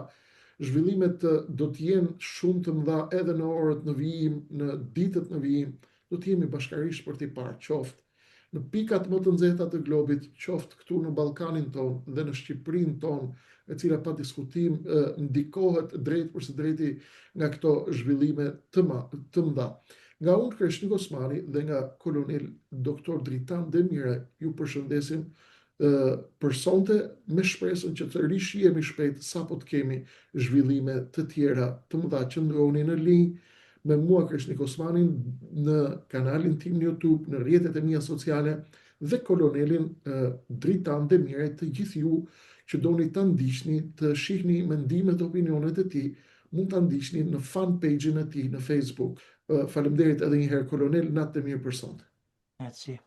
S1: Zhvillimet do të jenë shumë të mëdha edhe në orët në vijim, në ditët në vijim. Do të jemi bashkërisht për t'i parë, qoftë në pikat më të nxehta të globit, qoftë këtu në Ballkanin ton dhe në Shqipërinë ton, e cila pa diskutim ndikohet drejt për së drejti nga këto zhvillime të mëdha. Nga unë Kreshnik Osmani dhe nga kolonel Dr. Dritan Demire ju përshëndesim për sonte me shpresën që të rishihemi shpejt sapo të kemi zhvillime të tjera të mëdha. Qëndroni në linjë me mua Kreshnik Osmanin në kanalin tim në YouTube, në rrjetet e mia sociale dhe kolonelin Dritan Demire, të gjithë ju që doni ta ndiqni, të shihni mendimet dhe opinionet e tij, mund ta ndiqni në fanpage-in e tij në Facebook. Faleminderit edhe një herë kolonel, natë të mirë për sonte.
S2: Grazie.